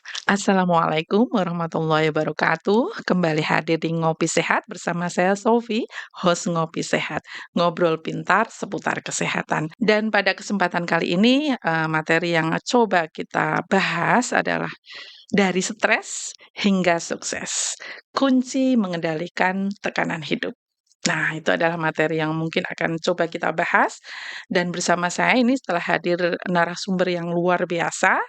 Assalamualaikum warahmatullahi wabarakatuh. Kembali hadir di Ngopi Sehat bersama saya Sofi, host Ngopi Sehat, ngobrol pintar seputar kesehatan. Dan pada kesempatan kali ini, materi yang coba kita bahas adalah dari stres hingga sukses, kunci mengendalikan tekanan hidup. Nah, itu adalah materi yang mungkin akan coba kita bahas dan bersama saya ini setelah hadir narasumber yang luar biasa.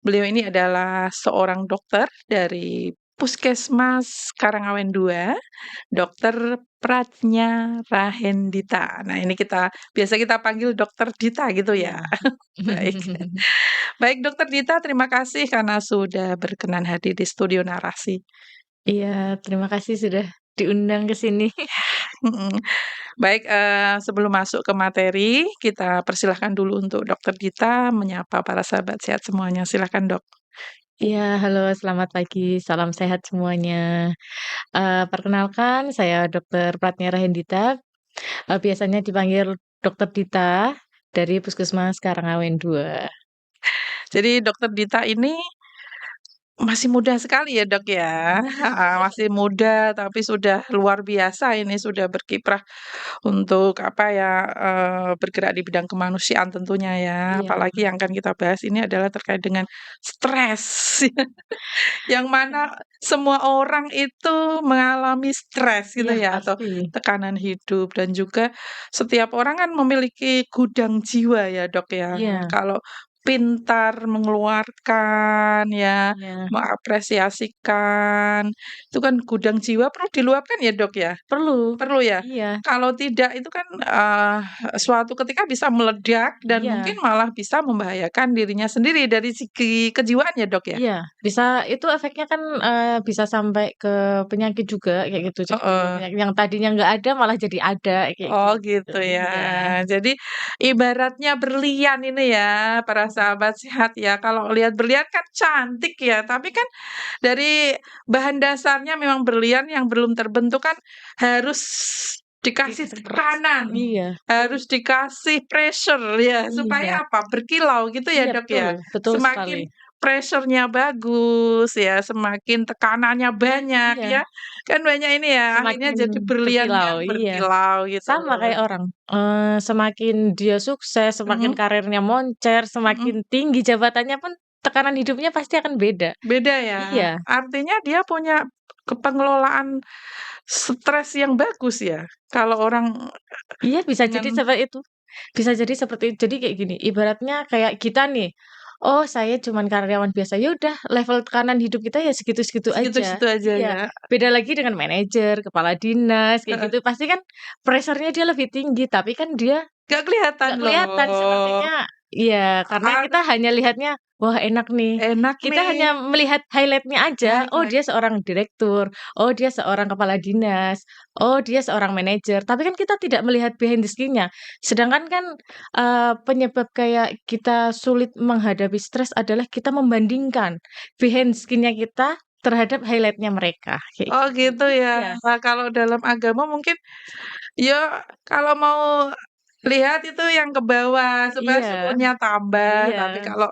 Beliau ini adalah seorang dokter dari Puskesmas Karangawen II, Dokter Pratnya Rahendita. Nah, ini biasa kita panggil Dokter Dita gitu ya. Iya. Baik. Baik Dokter Dita, terima kasih karena sudah berkenan hadir di studio narasi. Iya, terima kasih sudah diundang ke sini. Mhm. Baik, sebelum masuk ke materi, kita persilahkan dulu untuk Dokter Dita menyapa para sahabat sehat semuanya. Silakan, Dok. Iya, halo selamat pagi, salam sehat semuanya. Perkenalkan saya Dokter Pratnya Rahendita, biasanya dipanggil Dokter Dita dari Puskesmas Karangawen II. Jadi Dokter Dita ini masih muda sekali ya, Dok, ya? Heeh, masih muda tapi sudah luar biasa ini, sudah berkiprah untuk apa ya, bergerak di bidang kemanusiaan tentunya ya. Iya, Apalagi yang akan kita bahas ini adalah terkait dengan stres, yang mana semua orang itu mengalami stres gitu iya ya, atau pasti. tekanan hidup dan juga setiap orang kan memiliki gudang jiwa ya, Dok, ya. Iya, Kalau pintar mengeluarkan ya, iya. mengapresiasikan, itu kan gudang jiwa perlu diluapkan ya, Dok, ya? Perlu. Perlu ya? Iya, Kalau tidak itu kan, suatu ketika bisa meledak dan iya. mungkin malah bisa membahayakan dirinya sendiri dari segi kejiwaan ya, Dok, ya? Iya, bisa itu efeknya kan, bisa sampai ke penyakit juga kayak gitu. Jadi Heeh. penyakit yang tadinya nggak ada malah jadi ada kayak Oh gitu. gitu ya. Iya, Jadi ibaratnya berlian ini ya, para sahabat sehat ya. Kalau lihat berlian kan cantik ya, tapi kan dari bahan dasarnya memang berlian yang belum terbentuk kan harus dikasih dikasih keras. tekanan, Iya, harus dikasih pressure ya, iya, supaya apa? Berkilau gitu ya, iya Dok, betul, ya. betul sekali. Semakin pressure-nya bagus ya, semakin tekanannya banyak Iya, ya. Kan banyak ini ya, akhirnya semakin jadi berlian berkilau, yang iya. berkilau gitu. Sama kayak orang, semakin dia sukses, semakin Mhm, karirnya moncer, mhm. semakin tinggi jabatannya pun tekanan hidupnya pasti akan beda. Beda ya, Iya, artinya dia punya pengelolaan stres yang bagus ya, kalau orang iya bisa jadi dengan seperti itu. Bisa jadi seperti itu. Jadi kayak gini, ibaratnya kayak kita nih, oh saya cuman karyawan biasa, ya udah level tekanan hidup kita ya segitu-segitu aja. segitu-segitu aja Iya, ya, beda lagi dengan manajer, kepala dinas, kayak heeh, gitu. Pasti kan pressure-nya dia lebih tinggi, tapi kan dia nggak kelihatan nggak kelihatan loh, sepertinya. Iya, karena kita hanya lihatnya, wah enak nih. enak Kita nih, hanya melihat highlight-nya aja. Oh highlight, dia seorang direktur, oh dia seorang kepala dinas, oh dia seorang manajer. Tapi kan kita tidak melihat behind the scene-nya. Sedangkan kan penyebab kayak kita sulit menghadapi stres adalah kita membandingkan behind scene-nya kita terhadap highlight-nya mereka, kayak oh gitu. gitu ya. Iya, Nah kalau dalam agama mungkin ya kalau mau lihat itu yang ke bawah supaya iya, syukurnya tambah, iya, tapi kalau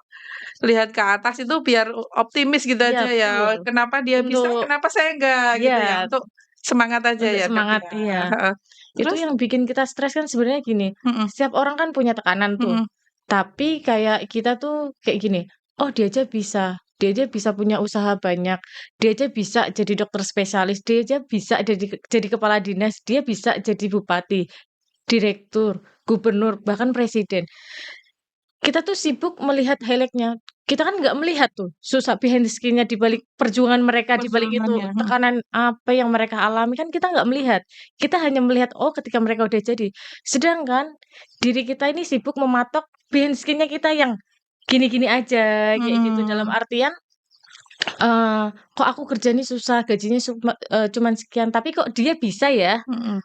lihat ke atas itu biar optimis gitu iya aja ya, betul. kenapa dia bisa, Untuk kenapa saya enggak, gitu ya, iya. untuk semangat aja Untuk ya, Dok, semangat, ya, iya. heeh. Itu Terus yang bikin kita stres kan sebenarnya gini, mhm, setiap orang kan punya tekanan tuh, mhm, tapi kayak kita tuh kayak gini, "Oh dia aja bisa punya usaha banyak, dia aja bisa jadi dokter spesialis, dia aja bisa jadi kepala dinas, dia bisa jadi bupati, direktur, gubernur, bahkan presiden." Kita tuh sibuk melihat highlight-nya. Kita kan nggak melihat tuh susah behind the scene-nya di balik perjuangan mereka, di balik itu, perjuangannya, mhm. tekanan apa yang mereka alami kan kita nggak melihat. Kita hanya melihat, oh ketika mereka udah jadi. Sedangkan diri kita ini sibuk mematok behind scene-nya kita yang gini-gini aja, kayak gitu. Dalam Mhm, artian kok aku kerja nih susah, gajinya cuman sekian, tapi kok dia bisa ya, mhm,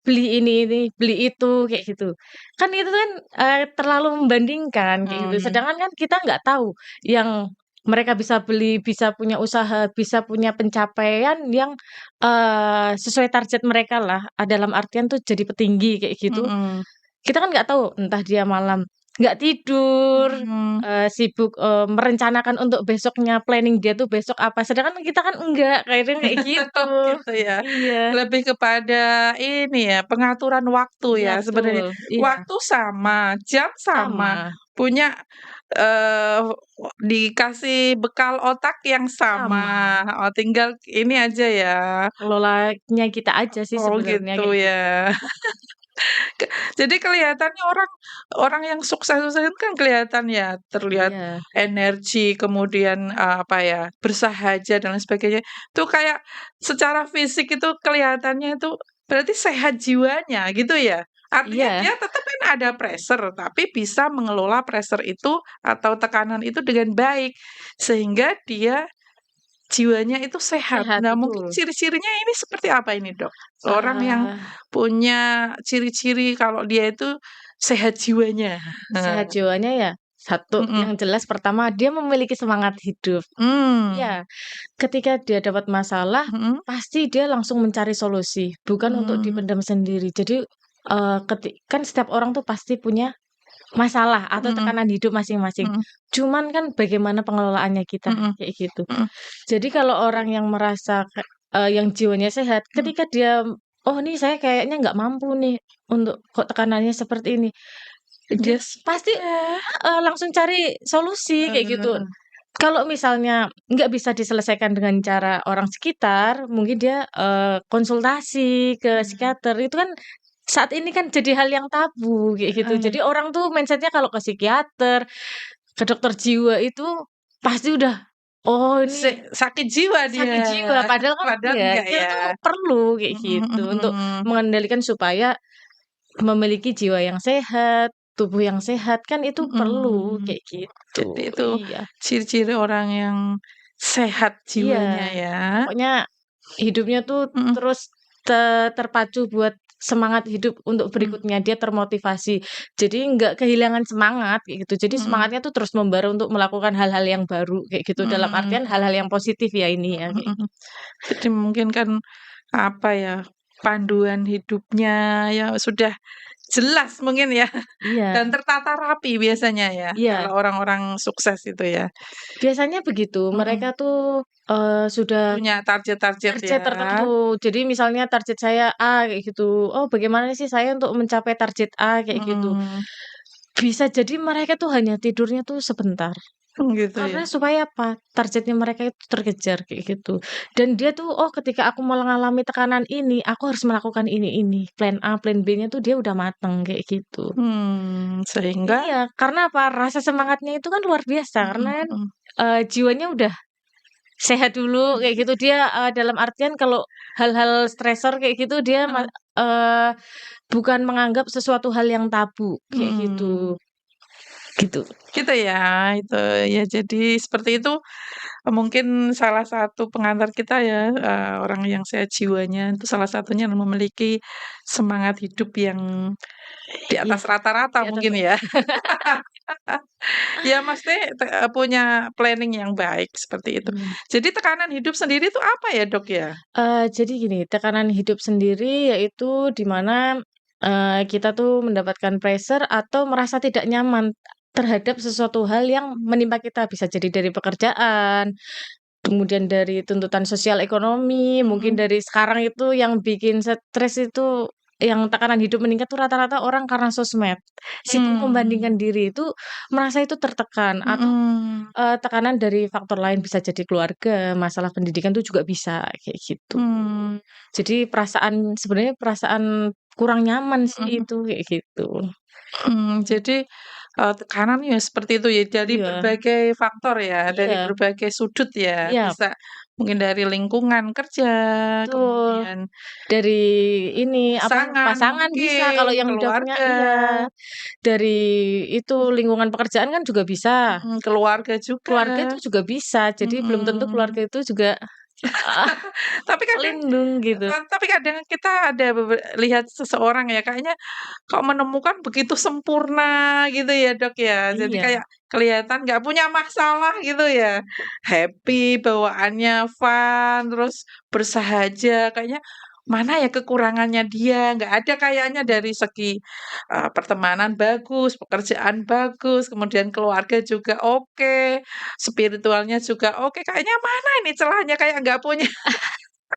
beli ini, beli itu, kayak gitu. Kan itu kan, terlalu membandingkan, kayak gitu. mhm, Sedangkan kan kita nggak tahu yang mereka bisa beli, bisa punya usaha, bisa punya pencapaian yang, sesuai target mereka lah, dalam artian tuh jadi petinggi, kayak gitu. mhm, Kita kan nggak tahu, entah dia malam nggak tidur, Mhm. sibuk, merencanakan untuk besoknya, planning dia tuh besok apa, sedangkan kita kan enggak, kadang kayak gitu. Oh gitu ya. Iya, Lebih kepada ini ya, pengaturan waktu ya sebenarnya. betul, iya, Waktu sama, jam sama, sama punya, eee, dikasih bekal otak yang sama, sama, oh tinggal ini aja ya. ngelolanya kita aja sih Oh sebenarnya gitu kayak ya. gitu. Ke jadi kelihatannya orang orang yang sukses-sukses itu kan kelihatan ya, terlihat Iya, energi, kemudian, apa ya, bersahaja dan lain sebagainya. Itu kayak secara fisik itu kelihatannya itu berarti sehat jiwanya gitu ya? Artinya iya, dia tetap kan ada pressure, tapi bisa mengelola pressure itu atau tekanan itu dengan baik, sehingga dia jiwanya itu sehat. sehat, Nah, mungkin betul. ciri-cirinya ini seperti apa ini, Dok? Orang yang Eee, punya ciri-ciri kalau dia itu sehat jiwanya. sehat Nah, jiwanya ya, satu mhm, yang jelas pertama dia memiliki semangat hidup. mmm, Iya, ketika dia dapat masalah, mhm, pasti dia langsung mencari solusi, bukan untuk mmm, dipendam sendiri. Jadi, kan setiap orang tuh pasti punya masalah atau mhm, tekanan hidup masing-masing. mhm, Cuman kan bagaimana pengelolaannya kita, mhm, kayak gitu. mhm, Jadi kalau orang yang merasa yang jiwanya sehat, mhm. ketika dia, "Oh nih saya kayaknya nggak mampu nih untuk kok tekanannya seperti ini." Dia Yes, pasti iya. langsung cari solusi kayak gitu. Heeh, Kalau misalnya nggak bisa diselesaikan dengan cara orang sekitar, mungkin dia, konsultasi ke mhm, psikiater, itu kan saat ini kan jadi hal yang tabu kayak gitu. heeh. Jadi orang tuh mindset-nya kalau ke psikiater, ke dokter jiwa itu pasti udah, "Oh ini Sakit jiwa dia, sakit jiwa," padahal kan padahal enggak, enggak kita ya. tuh perlu kayak Mhm, gitu untuk mhm. mengendalikan supaya memiliki jiwa yang sehat, tubuh yang sehat, kan itu perlu Mhm. kayak gitu. Jadi itu Iya, ciri-ciri orang yang sehat iya. jiwanya ya. Pokoknya hidupnya tuh Mhm, terus terpacu buat semangat hidup untuk mhm, berikutnya, dia termotivasi. Jadi nggak kehilangan semangat kayak gitu. Jadi mhm, semangatnya tuh terus membara untuk melakukan hal-hal yang baru kayak gitu, dalam artian hal-hal mmm, yang positif ya ini ya, kayak mhm. gitu. Jadi mungkin kan, apa ya, panduan hidupnya ya sudah jelas mungkin ya, Iya, dan tertata rapi biasanya ya, iya, kalau orang-orang sukses itu ya. biasanya begitu. Mereka Mhm, tuh, sudah punya target-target target ya. tertentu. Jadi misalnya target saya A kayak gitu. Oh, bagaimana sih saya untuk mencapai target A kayak gitu. Mhm, Bisa jadi mereka tuh hanya tidurnya tuh sebentar. gitu ya. Karena supaya apa? Targetnya mereka itu terkejar kayak gitu. Dan dia tuh, oh ketika aku mengalami tekanan ini, aku harus melakukan ini. Plan A, plan B-nya tuh dia udah mateng kayak gitu. Sehingga Iya, karena apa? Rasa semangatnya itu kan luar biasa karena mhm, kan, mhm, jiwanya udah sehat dulu kayak gitu. Dia, dalam artian kalau hal-hal stresor kayak gitu dia heeh, bukan menganggap sesuatu hal yang tabu kayak mhm. gitu, gitu. Gitu ya, itu ya jadi seperti itu, mungkin salah satu pengantar kita ya, orang yang sehat jiwanya itu salah satunya memiliki semangat hidup yang di Iya, atas rata-rata di atas mungkin ya. Ya maksudnya punya planning yang baik seperti itu. mhm. Jadi tekanan hidup sendiri itu apa ya, Dok, ya? Jadi gini, tekanan hidup sendiri yaitu di mana, kita tuh mendapatkan pressure atau merasa tidak nyaman terhadap sesuatu hal yang menimpa kita. Bisa jadi dari pekerjaan, kemudian dari tuntutan sosial ekonomi, mungkin Mhm, dari sekarang itu yang bikin stres itu yang tekanan hidup meningkat tuh rata-rata orang karena sosmed. Sibuk mmm, membandingkan diri itu merasa itu tertekan atau mhm, tekanan dari faktor lain bisa jadi keluarga, masalah pendidikan tuh juga bisa, kayak gitu. mmm, Jadi sebenarnya perasaan kurang nyaman sih mhm. itu, kayak gitu. Jadi, tekanan ya seperti itu ya, dari Iya, berbagai faktor ya, dari iya, berbagai sudut ya, iya, bisa mungkin dari lingkungan kerja, betul. kemudian Dari ini, apa, pasangan pasangan bisa kalau mungkin, yang udah punya keluarga, iya, dari itu lingkungan pekerjaan kan juga bisa, keluarga juga, keluarga itu juga bisa. Jadi belum tentu mhm. keluarga itu juga, ah, Tapi kadang pelindung gitu. tapi kadang kita ada lihat seseorang ya, kayaknya kok menemukan begitu sempurna gitu ya, Dok, ya. Jadi Iya, kayak kelihatan nggak punya masalah gitu ya. Happy, bawaannya fun, terus bersahaja, kayaknya, mana ya kekurangannya dia, nggak ada kayaknya dari segi, pertemanan bagus, pekerjaan bagus, kemudian keluarga juga oke, spiritualnya juga oke, kayaknya mana ini celahnya kayak nggak punya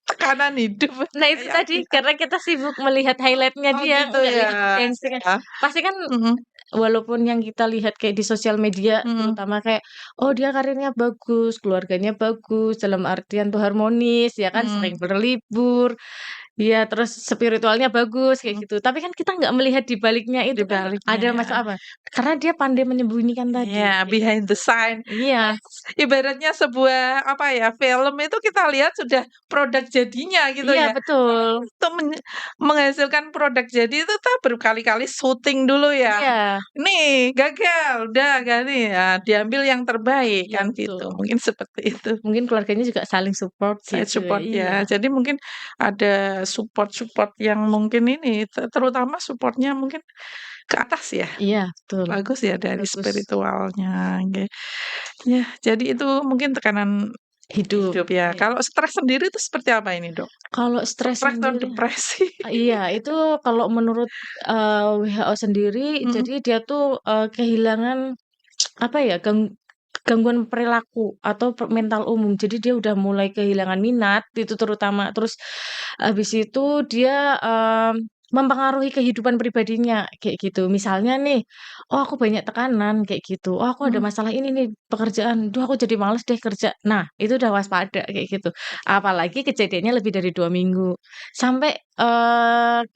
tekanan hidup Nah itu kayak tadi, kita. karena kita sibuk melihat highlight-nya Oh dia, gitu nggak ya? lihat gengsinya. Ya, Pasti kan mhm walaupun yang kita lihat kayak di sosial media, mhm terutama kayak, oh dia karirnya bagus, keluarganya bagus, dalam artian tuh harmonis, ya kan, mhm, sering berlibur, ya terus spiritualnya bagus, kayak mhm, gitu. Tapi kan kita nggak melihat di baliknya itu kan dibaliknya ada ya. masalah apa, karena dia pandai menyembunyikan tadi, Iya, kayak behind gitu. the sign. Iya Ibaratnya sebuah, apa ya, film itu kita lihat sudah produk jadinya gitu iya ya. betul, Untuk menghasilkan produk jadi itu tuh berkali-kali syuting dulu ya. iya Nih, gagal, udah ganti, ya diambil yang terbaik, iya kan gitu. betul. Mungkin seperti itu. Mungkin keluarganya juga saling support Side gitu ya, support iya. ya. Jadi mungkin ada support-support yang mungkin ini, terutama supportnya mungkin ke atas ya. Iya, betul, Bagus ya dari bagus. spiritualnya, ya, jadi itu mungkin tekanan Hidup, hidup ya. iya. Kalau stres sendiri itu seperti apa ini, Dok? Kalau stres Stres atau sendiri depresi? iya, itu kalau menurut, WHO sendiri, Mhm, jadi dia tuh, kehilangan, apa ya, gangguan perilaku atau mental umum. Jadi dia udah mulai kehilangan minat, itu terutama. Terus habis itu dia, mempengaruhi kehidupan pribadinya, kayak gitu. Misalnya nih, "Oh, aku banyak tekanan," kayak gitu. "Oh, aku ada mhm. masalah ini nih, pekerjaan. Duh, aku jadi males deh kerja." Nah, itu udah waspada, kayak gitu. Apalagi kejadiannya lebih dari 2 minggu. Sampai,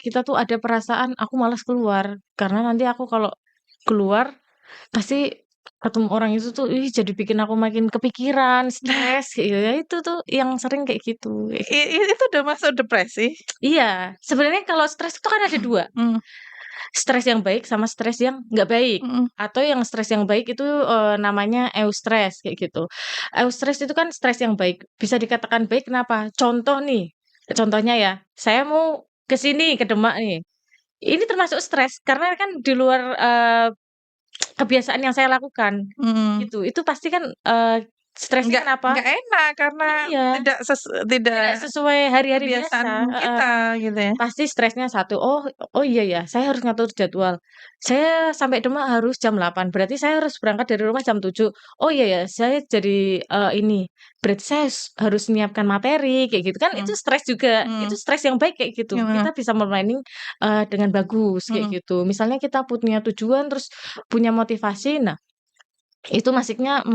kita tuh ada perasaan, "Aku malas keluar." Karena nanti aku kalau keluar, pasti ketemu orang itu tuh, ih, jadi bikin aku makin kepikiran, Nah, stres, kayak gitu. Ya itu tuh yang sering kayak gitu, kayak gitu. itu udah masuk depresi? Iya, sebenarnya kalau stres itu kan ada 2, Mhm stres yang baik sama stres yang nggak baik. mhm Atau yang stres yang baik itu, namanya eustress, kayak gitu. Eustress itu kan stres yang baik, bisa dikatakan baik kenapa? Contoh nih, contohnya ya, saya mau ke sini, ke Demak nih. Ini termasuk stres, karena kan di luar, kebiasaan yang saya lakukan, mhm. gitu. Itu pasti kan, stresnya Nggak kenapa? nggak enak karena Iya, tidak tidak tidak sesuai hari-hari kebiasaan biasa, heeh. kita gitu ya. Pasti stresnya satu, "Oh oh iya ya, saya harus ngatur jadwal. Saya sampai Demak harus jam 8, berarti saya harus berangkat dari rumah jam 7. Oh iya ya, saya jadi, ini, berarti saya harus menyiapkan materi," kayak gitu. Kan itu Mhm stres juga, itu mhm stres yang baik kayak gitu. mhm Kita bisa me-planning, dengan bagus kayak mhm. gitu. Misalnya kita punya tujuan, terus punya motivasi, nah itu masuknya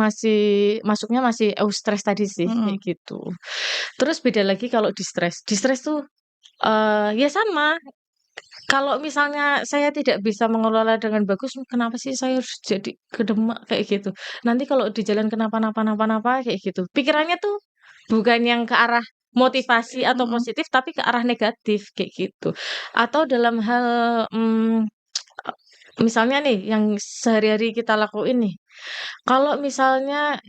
masih eustress tadi sih, kayak Mhm. gitu. Terus beda lagi kalau di stres tuh, ya sama, kalau misalnya saya tidak bisa mengelola dengan bagus, kenapa sih saya harus jadi ke Demak, kayak gitu. Nanti kalau di jalan kenapa-napa, kayak gitu. Pikirannya tuh bukan yang ke arah motivasi atau Mhm positif, tapi ke arah negatif, kayak gitu. Atau dalam hal, misalnya nih yang sehari-hari kita lakuin nih, kalau misalnya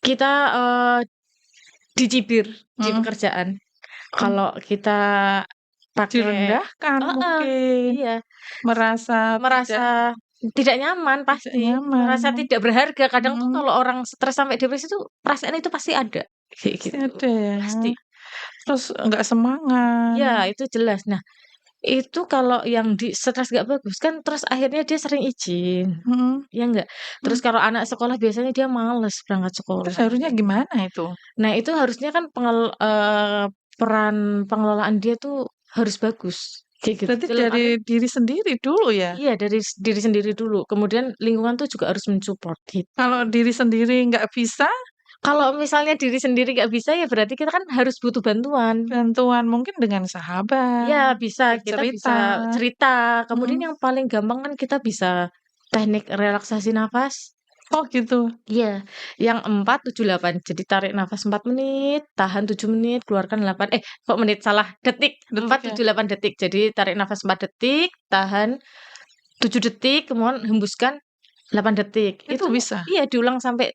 kita, dicibir di mhm pekerjaan, mhm. kalau kita pakai Direndahkan heeh, mungkin, iya, merasa tidak merasa tidak nyaman tidak pasti, nyaman, merasa tidak berharga. Kadang tuh mhm, kalau orang stres sampai depresi tuh, perasaan itu pasti ada, kayak pasti gitu, ada ya, pasti. terus nggak semangat, Iya, itu jelas. Nah, itu kalau yang di stres nggak bagus kan, terus akhirnya dia sering izin, mhm ya nggak? Terus mhm, kalau anak sekolah biasanya dia males berangkat terus sekolah, harusnya kayak gitu. gimana itu? Nah, itu harusnya kan peran pengelolaan dia tuh harus bagus, kayak gitu. Berarti Dalam dari artian diri sendiri dulu ya? iya, dari diri sendiri dulu, kemudian lingkungan tuh juga harus men-support, gitu. Kalau diri sendiri nggak bisa, Kalau misalnya diri sendiri nggak bisa, ya berarti kita kan harus butuh bantuan. bantuan mungkin dengan Iya, sahabat, bisa, kita bisa bercerita, cerita, kemudian mhm, yang paling gampang kan kita bisa teknik relaksasi nafas. oh gitu, Iya, yang 4, 7, 8. Jadi tarik nafas 4 menit, tahan 7 menit, keluarkan 8 kok menit, salah, detik. detik 4, ya? 7, 8 detik. Jadi tarik nafas 4 detik, tahan 7 detik, kemudian hembuskan 8 detik. Itu Itu bisa? iya diulang sampai,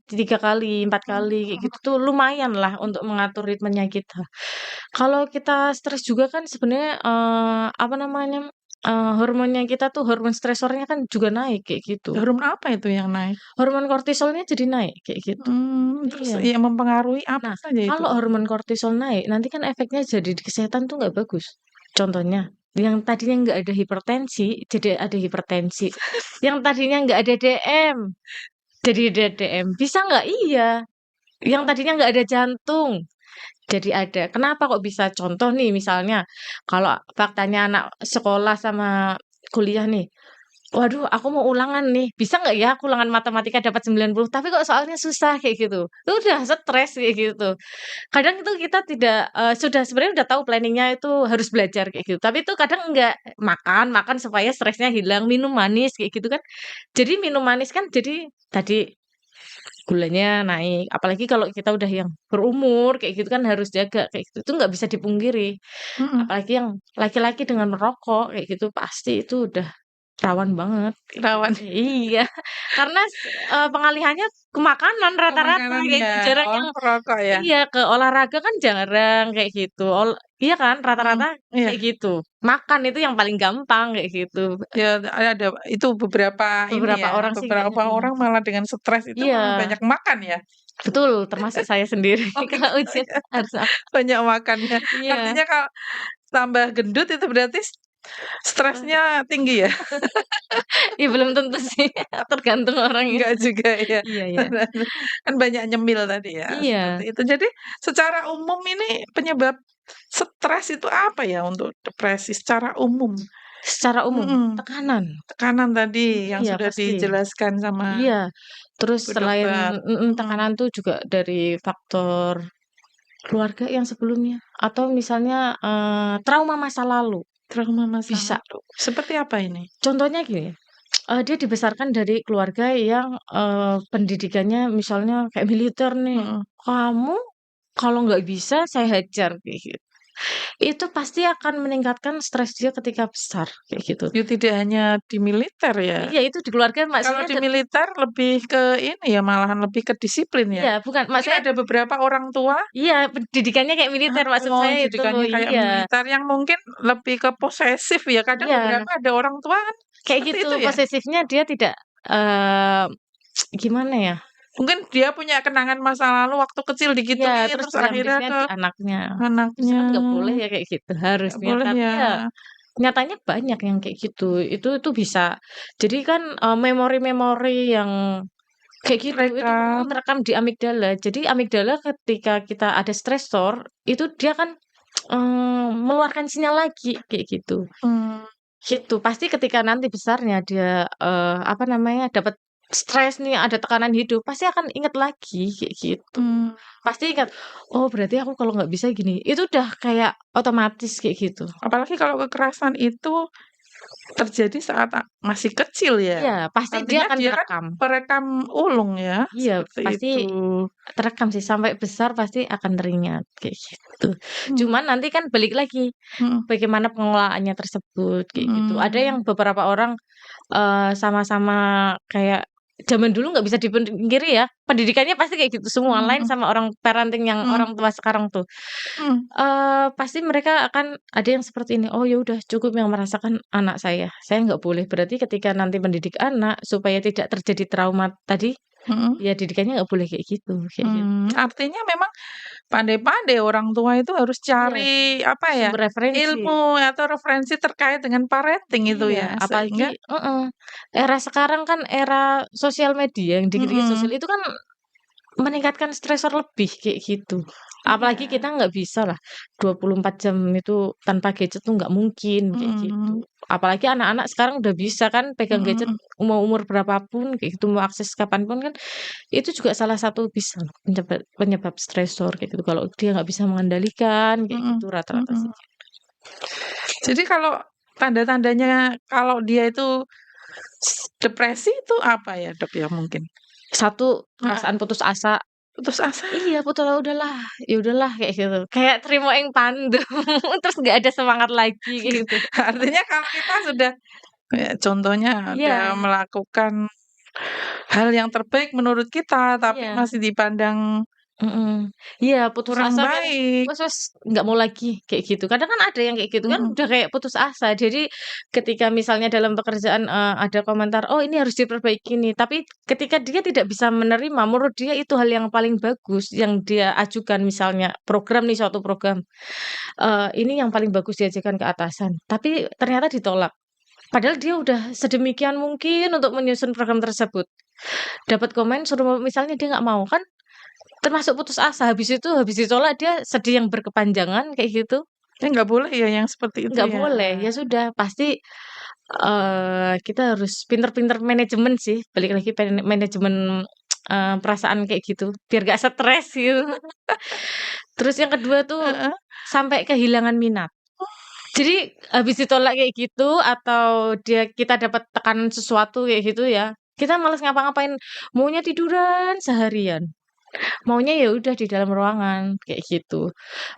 3 kali, 4 kali, kayak Mhm gitu tuh lumayan lah untuk mengatur ritmenya kita. Kalau kita stres juga kan sebenarnya, apa namanya, hormonnya kita tuh, hormon stresornya kan juga naik kayak gitu. Hormon apa itu yang naik? Hormon kortisolnya jadi naik kayak gitu. Terus Iya. yang mempengaruhi apa Nah, saja itu? kalau hormon kortisol naik, nanti kan efeknya jadi di kesehatan tuh nggak bagus. Contohnya, yang tadinya nggak ada hipertensi, jadi ada hipertensi. Yang tadinya nggak ada DM, jadi ada DM. Bisa nggak? Iya. Yang tadinya nggak ada jantung, jadi ada. Kenapa kok bisa? Contoh nih, misalnya, kalau faktanya anak sekolah sama kuliah nih, waduh, aku mau ulangan nih, bisa nggak ya aku ulangan matematika dapat 90, tapi kok soalnya susah kayak gitu. Itu udah stres kayak gitu. Kadang itu kita tidak, sudah sebenarnya udah tahu planning-nya itu harus belajar kayak gitu, tapi itu kadang enggak, makan makan supaya stresnya hilang, minum manis kayak gitu kan. Jadi minum manis kan jadi tadi gulanya naik, apalagi kalau kita udah yang berumur kayak gitu kan harus jaga kayak gitu, itu nggak bisa dipungkiri. Mhm, Apalagi yang laki-laki dengan merokok kayak gitu, pasti itu udah rawan banget kayak rawan gitu. Iya, karena pengalihannya ke makanan ke rata-rata makanan kayak ya, gitu, jarang oh yang perokok ya? iya, ke olahraga kan jarang kayak gitu. Iya kan, Mhm, rata-rata iya. kayak gitu. Makan itu yang paling gampang kayak gitu. Ya ada itu beberapa ini Beberapa ya, orang sih kayak beberapa orang malah dengan stres itu malah iya, banyak makan ya? betul, termasuk saya sendiri Oh kalau gitu ujian ya, harus banyak makannya. iya. Artinya kalau tambah gendut itu berarti Wah, stresnya tinggi ya? ya belum tentu sih, tergantung orangnya. Enggak juga ya. Iya iya. Kan banyak nyemil tadi ya, seperti Iya, itu. Jadi secara umum ini penyebab stres itu apa ya untuk depresi secara umum? secara umum, Mhm, tekanan. tekanan tadi yang Iya, sudah pasti. dijelaskan sama Iya, terus Bu selain Dokter. Mhm, tekanan tuh juga dari faktor keluarga yang sebelumnya atau misalnya, trauma masa lalu, trauma masa bisa. lalu. Seperti apa ini? Contohnya gini, dia dibesarkan dari keluarga yang, pendidikannya misalnya kayak militer nih, Mhm. "Kamu kalau nggak bisa saya hajar," kayak gitu. Itu pasti akan meningkatkan stres dia ketika besar, kayak gitu. Ya tidak hanya di militer ya. Iya, itu di keluarga mak Kalau saya di militer lebih ke ini ya, malahan lebih ke disiplin ya. iya, bukan, mak Mungkin saya ada beberapa orang tua iya, pendidikannya kayak militer maksud oh saya itu, didikannya kayak iya. militer yang mungkin lebih ke posesif ya. Kadang Iya, beberapa ada orang tua kan kayak seperti gitu, itu ya. posesifnya dia tidak, eee, gimana ya, Mungkin dia punya kenangan masa lalu waktu kecil iya, digituin, terus terus akhirnya diambilnya ke di anaknya. Terus anaknya. kan nggak boleh ya kayak gitu, Nggak harusnya, boleh tapi ya, ya nyatanya banyak yang kayak gitu. Itu bisa jadi kan, memori-memori yang kayak gitu, itu terekam. terekam di amigdala. Jadi amigdala ketika kita ada stresor, itu dia kan, mengeluarkan sinyal lagi, kayak gitu. Mmm, Gitu, pasti ketika nanti besarnya dia, apa namanya, dapat stres nih, ada tekanan hidup, pasti akan inget lagi, kayak gitu. mmm. Pasti ingat, "Oh, berarti aku kalau nggak bisa gini." Itu udah kayak otomatis kayak gitu. Apalagi kalau kekerasan itu terjadi saat masih kecil ya. Iya, pasti dia Artinya akan dia kan terekam. perekam ulung ya, Iya, seperti pasti itu. terekam sih, sampai besar pasti akan teringat, kayak gitu. Mmm, Cuman nanti kan balik lagi, mhm, bagaimana pengelolaannya tersebut, kayak gitu. Ada yang mmm, beberapa orang sama-sama kayak zaman dulu nggak bisa dipungkiri ya, pendidikannya pasti kayak gitu semua, mhm lain mhm, sama orang parenting yang mhm, orang tua sekarang tuh. mhm, Pasti mereka akan ada yang seperti ini, "Oh ya udah cukup yang merasakan anak saya nggak boleh." Berarti ketika nanti mendidik anak supaya tidak terjadi trauma tadi, mhm, ya didikannya nggak boleh kayak gitu. artinya memang pandai-pandai orang tua itu harus Iya, cari, apa ya, sumber referensi. ilmu atau referensi terkait dengan parenting itu Iya, ya, apalagi sehingga era sekarang kan era sosial media yang dikit-dikit sosial mhm, itu kan meningkatkan stresor lebih kayak gitu. Apalagi iya, kita nggak bisa lah 24 jam itu tanpa gadget tuh nggak mungkin kayak gitu. mhm, Apalagi anak-anak sekarang udah bisa kan pegang mhm gadget mhm, umur umur berapa pun kayak gitu, mau akses kapan pun kan itu juga salah satu bisa loh penyebab penyebab stresor kayak gitu. Kalau dia nggak bisa mengendalikan kayak mhm gitu rata-rata sih. mhm. Jadi kalau tanda-tandanya kalau dia itu depresi itu apa ya, Dok, ya mungkin? Satu, Heeh, perasaan putus asa. putus asa. Iya, putus udahlah, ya udahlah kayak gitu. Kayak trimo ing pandu, terus nggak ada semangat lagi kayak gitu. Artinya kalau kita sudah contohnya udah Iya melakukan hal yang terbaik menurut kita, tapi iya masih dipandang Mhm. Iya, putus Kurang asa kan, baik. wes nggak mau lagi, kayak gitu. Kadang kan ada yang kayak gitu kan Mhm, udah kayak putus asa. Jadi ketika misalnya dalam pekerjaan, ada komentar, "Oh ini harus diperbaiki nih," tapi ketika dia tidak bisa menerima, menurut dia itu hal yang paling bagus yang dia ajukan misalnya program nih, suatu program, ini yang paling bagus diajukan ke atasan, tapi ternyata ditolak. Padahal dia udah sedemikian mungkin untuk menyusun program tersebut. Dapat komen suruh misalnya dia nggak mau, kan termasuk putus asa, habis ditolak dia sedih yang berkepanjangan kayak gitu, nggak boleh ya yang seperti itu nggak ya? boleh. Ya sudah pasti, kita harus pinter-pinter manajemen sih, balik lagi manajemen, perasaan kayak gitu, biar gak stres gitu. Terus yang kedua tuh, Heeh. sampai kehilangan minat. Jadi habis ditolak kayak gitu atau kita dapat tekanan sesuatu kayak gitu ya, kita males ngapa-ngapain, maunya tiduran seharian. Maunya ya udah di dalam ruangan, kayak gitu.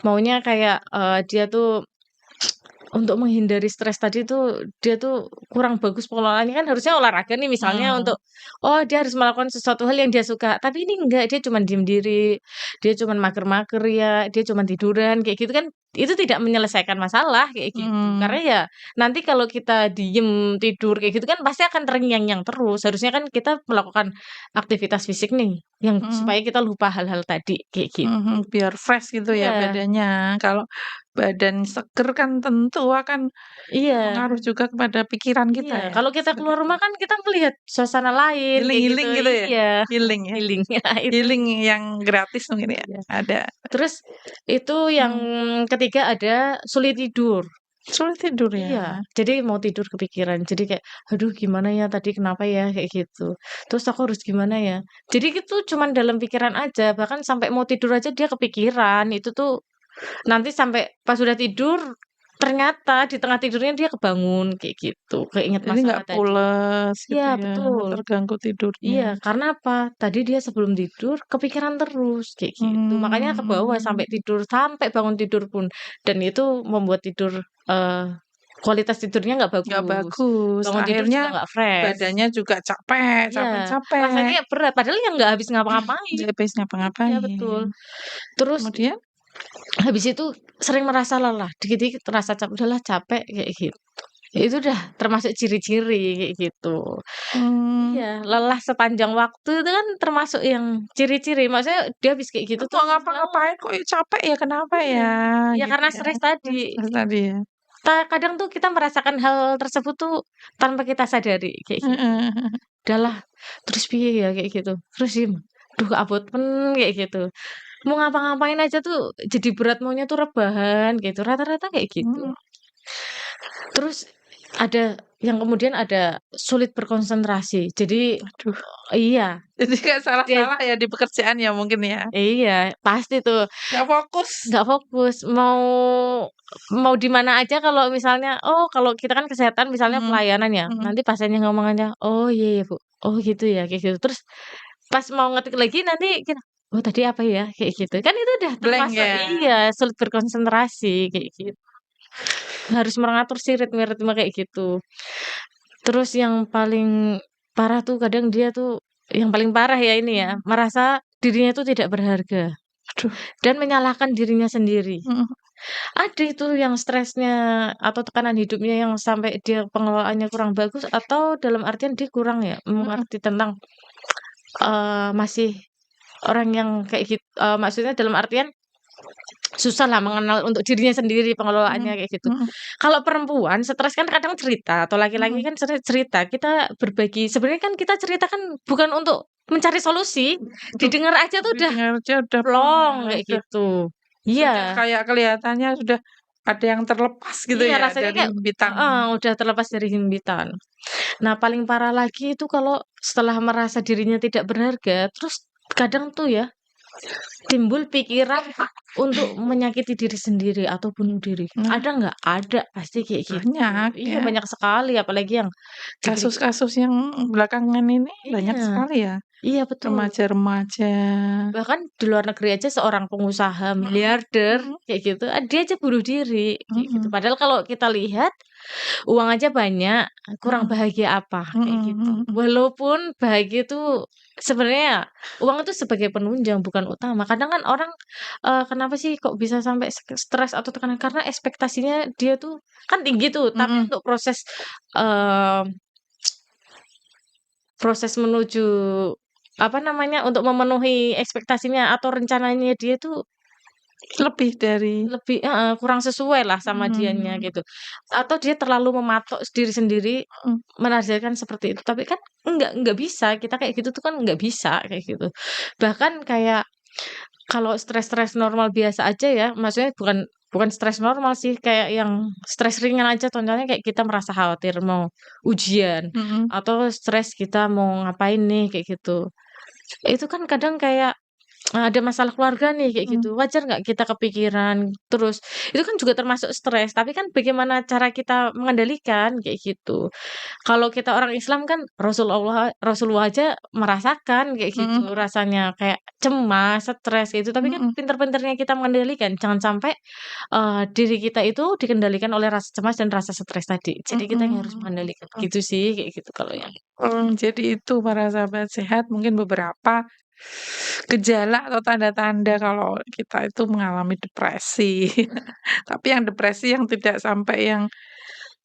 Maunya kayak, dia tuh untuk menghindari stres tadi tuh, dia tuh kurang bagus pengelolaannya, kan harusnya olahraga nih misalnya Mhm, untuk dia harus melakukan sesuatu hal yang dia suka, tapi ini enggak, dia cuman diem diri, dia cuman mager-mager ya, dia cuman tiduran, kayak gitu kan, itu tidak menyelesaikan masalah, kayak gitu. Karena mhm, ya nanti kalau kita diem, tidur, kayak gitu kan pasti akan terngiang-ngiang terus, harusnya kan kita melakukan aktivitas fisik nih, yang mhm, supaya kita lupa hal-hal tadi, kayak gitu. biar fresh gitu ya Iya badannya. Kalau badan seger kan tentu akan iya. berpengaruh juga kepada pikiran kita Iya, ya, kalau kita seperti keluar itu. rumah kan kita melihat suasana lain kayak gitu. Healing-healing gitu ya? Iya, Healing ya? healing itu. Healing yang gratis mungkin ya? Iya. Ada. Terus itu yang Mmm, ketiga ada sulit tidur. sulit tidur Iya, ya? jadi mau tidur kepikiran. Jadi kayak, "Aduh gimana ya tadi kenapa ya?" Kayak gitu. "Terus aku harus gimana ya?" Jadi itu cuman dalam pikiran aja, bahkan sampai mau tidur aja dia kepikiran. Itu tuh nanti sampai pas sudah tidur, ternyata di tengah tidurnya dia kebangun, kayak gitu, keinget Jadi nggak masalah tadi. pules Iya, gitu ya, betul. terganggu tidurnya. Iya, karena apa? Tadi dia sebelum tidur kepikiran terus, kayak gitu. Makanya ke bawah Mmm, sampai tidur, sampai bangun tidur pun. Dan itu membuat tidur, eee, kualitas tidurnya nggak nggak bagus. bagus, Bangun tidur akhirnya juga nggak fresh. badannya juga capek Iya, rasanya capek-capek, kayak berat, padahal ya nggak habis ngapa-ngapain. nggak habis Iya, betul. ngapa-ngapain. Terus Kemudian habis itu sering merasa lelah, dikit-dikit terasa udahlah capek, kayak gitu. Ya itu udah termasuk ciri-ciri, kayak gitu. mmm, Iya, lelah sepanjang waktu itu kan termasuk yang ciri-ciri, maksudnya dia habis kayak gitu tuh mau lelah. ngapa-ngapain kok ya capek ya, kenapa Iya, ya, ya gitu karena ya, stres tadi. stres tadi ya. Kadang tuh kita merasakan hal tersebut tuh tanpa kita sadari, kayak gitu. Heeh heeh. Udahlah, terus piye ya, kayak gitu. Terus diem, duh aboten, kayak gitu. Mau ngapa-ngapain aja tuh jadi berat, maunya tuh rebahan gitu, rata-rata kayak gitu. Mhm, Terus ada yang kemudian ada sulit berkonsentrasi. Jadi aduh, iya, jadi kayak dia salah-salah ya di pekerjaan ya mungkin ya? iya, pasti tuh. Nggak fokus. Nggak fokus, mau mau di mana aja kalau misalnya kalau kita kan kesehatan misalnya Mhm pelayanan ya, mhm. nanti pasiennya ngomong aja, "Oh iya ya Bu, oh gitu ya," kayak gitu. Terus pas mau ngetik lagi nanti kita, "Oh tadi apa ya?" Kayak gitu. Kan itu udah Blank termasuk ya? iya, sulit berkonsentrasi kayak gitu. Harus mengatur sih ritme-ritme kayak gitu. Terus yang paling parah tuh kadang dia tuh yang paling parah ya ini ya, Mhm. merasa dirinya tuh tidak berharga Aduh, dan menyalahkan dirinya sendiri. mhm Ada itu yang stresnya atau tekanan hidupnya yang sampai dia pengelolaannya kurang bagus atau dalam artian dia kurang ya mhm mengerti tentang, masih orang yang kayak maksudnya dalam artian susah lah mengenal untuk dirinya sendiri pengelolaannya mhm kayak gitu. mhm Kalau perempuan stres kan kadang cerita atau laki-laki mhm. kan cerita, kita berbagi sebenarnya kan kita cerita kan bukan untuk mencari solusi, Aduh, didengar aja tuh udah didengar aja udah plong kayak udah gitu. sudah Iya. kayak kelihatannya sudah ada yang terlepas gitu Iya, ya rasanya dari kayak himpitan. udah terlepas dari himpitan. Nah, paling parah lagi itu kalau setelah merasa dirinya tidak berharga, terus kadang tuh ya, timbul pikiran untuk menyakiti diri sendiri atau bunuh diri. Nah, Ada nggak? Ada, pasti kayak gitu. banyak Iya, ya, banyak sekali apalagi yang dikit-dikit kasus-kasus yang belakangan ini banyak iya, sekali ya, iya betul. remaja-remaja. Bahkan di luar negeri aja seorang pengusaha Mhm miliarder mhm kayak gitu, dia aja bunuh diri kayak gitu. mhm Padahal kalau kita lihat uang aja banyak, kurang Mhm, bahagia apa, kayak mhm gitu. mhm Walaupun bahagia itu sebenarnya uang itu sebagai penunjang bukan utama. Kadang kan orang, kenapa sih kok bisa sampai stres atau tekanan, karena ekspektasinya dia tuh kan tinggi tuh, tapi mhm, untuk eee, proses menuju, apa namanya, untuk memenuhi ekspektasinya atau rencananya dia tuh lebih dari lebih heeh, kurang sesuai lah sama dianya mhm gitu. Atau dia terlalu mematok diri sendiri, mhm menargetkan seperti itu. Tapi kan enggak bisa, kita kayak gitu tuh kan nggak bisa, kayak gitu. Bahkan kayak kalau stres-stres normal biasa aja ya, maksudnya bukan bukan stres normal sih, kayak yang stres ringan aja, contohnya kayak kita merasa khawatir mau ujian, mhm atau stres kita mau ngapain nih, kayak gitu. Itu kan kadang kayak ada masalah keluarga nih kayak gitu, mhm wajar nggak kita kepikiran? Terus itu kan juga termasuk stres, tapi kan bagaimana cara kita mengendalikan kayak gitu. Kalau kita orang Islam kan Rasulullah Rasulullah aja merasakan kayak gitu mhm rasanya, kayak cemas, stres gitu, tapi kan mhm pinter-pinternya kita mengendalikan, jangan sampai, diri kita itu dikendalikan oleh rasa cemas dan rasa stres tadi. Jadi kita yang harus mhm mengendalikan, mhm. gitu sih, kayak gitu kalau yang Jadi itu para sahabat sehat mungkin beberapa gejala atau tanda-tanda kalau kita itu mengalami depresi. Tapi yang depresi yang tidak sampai yang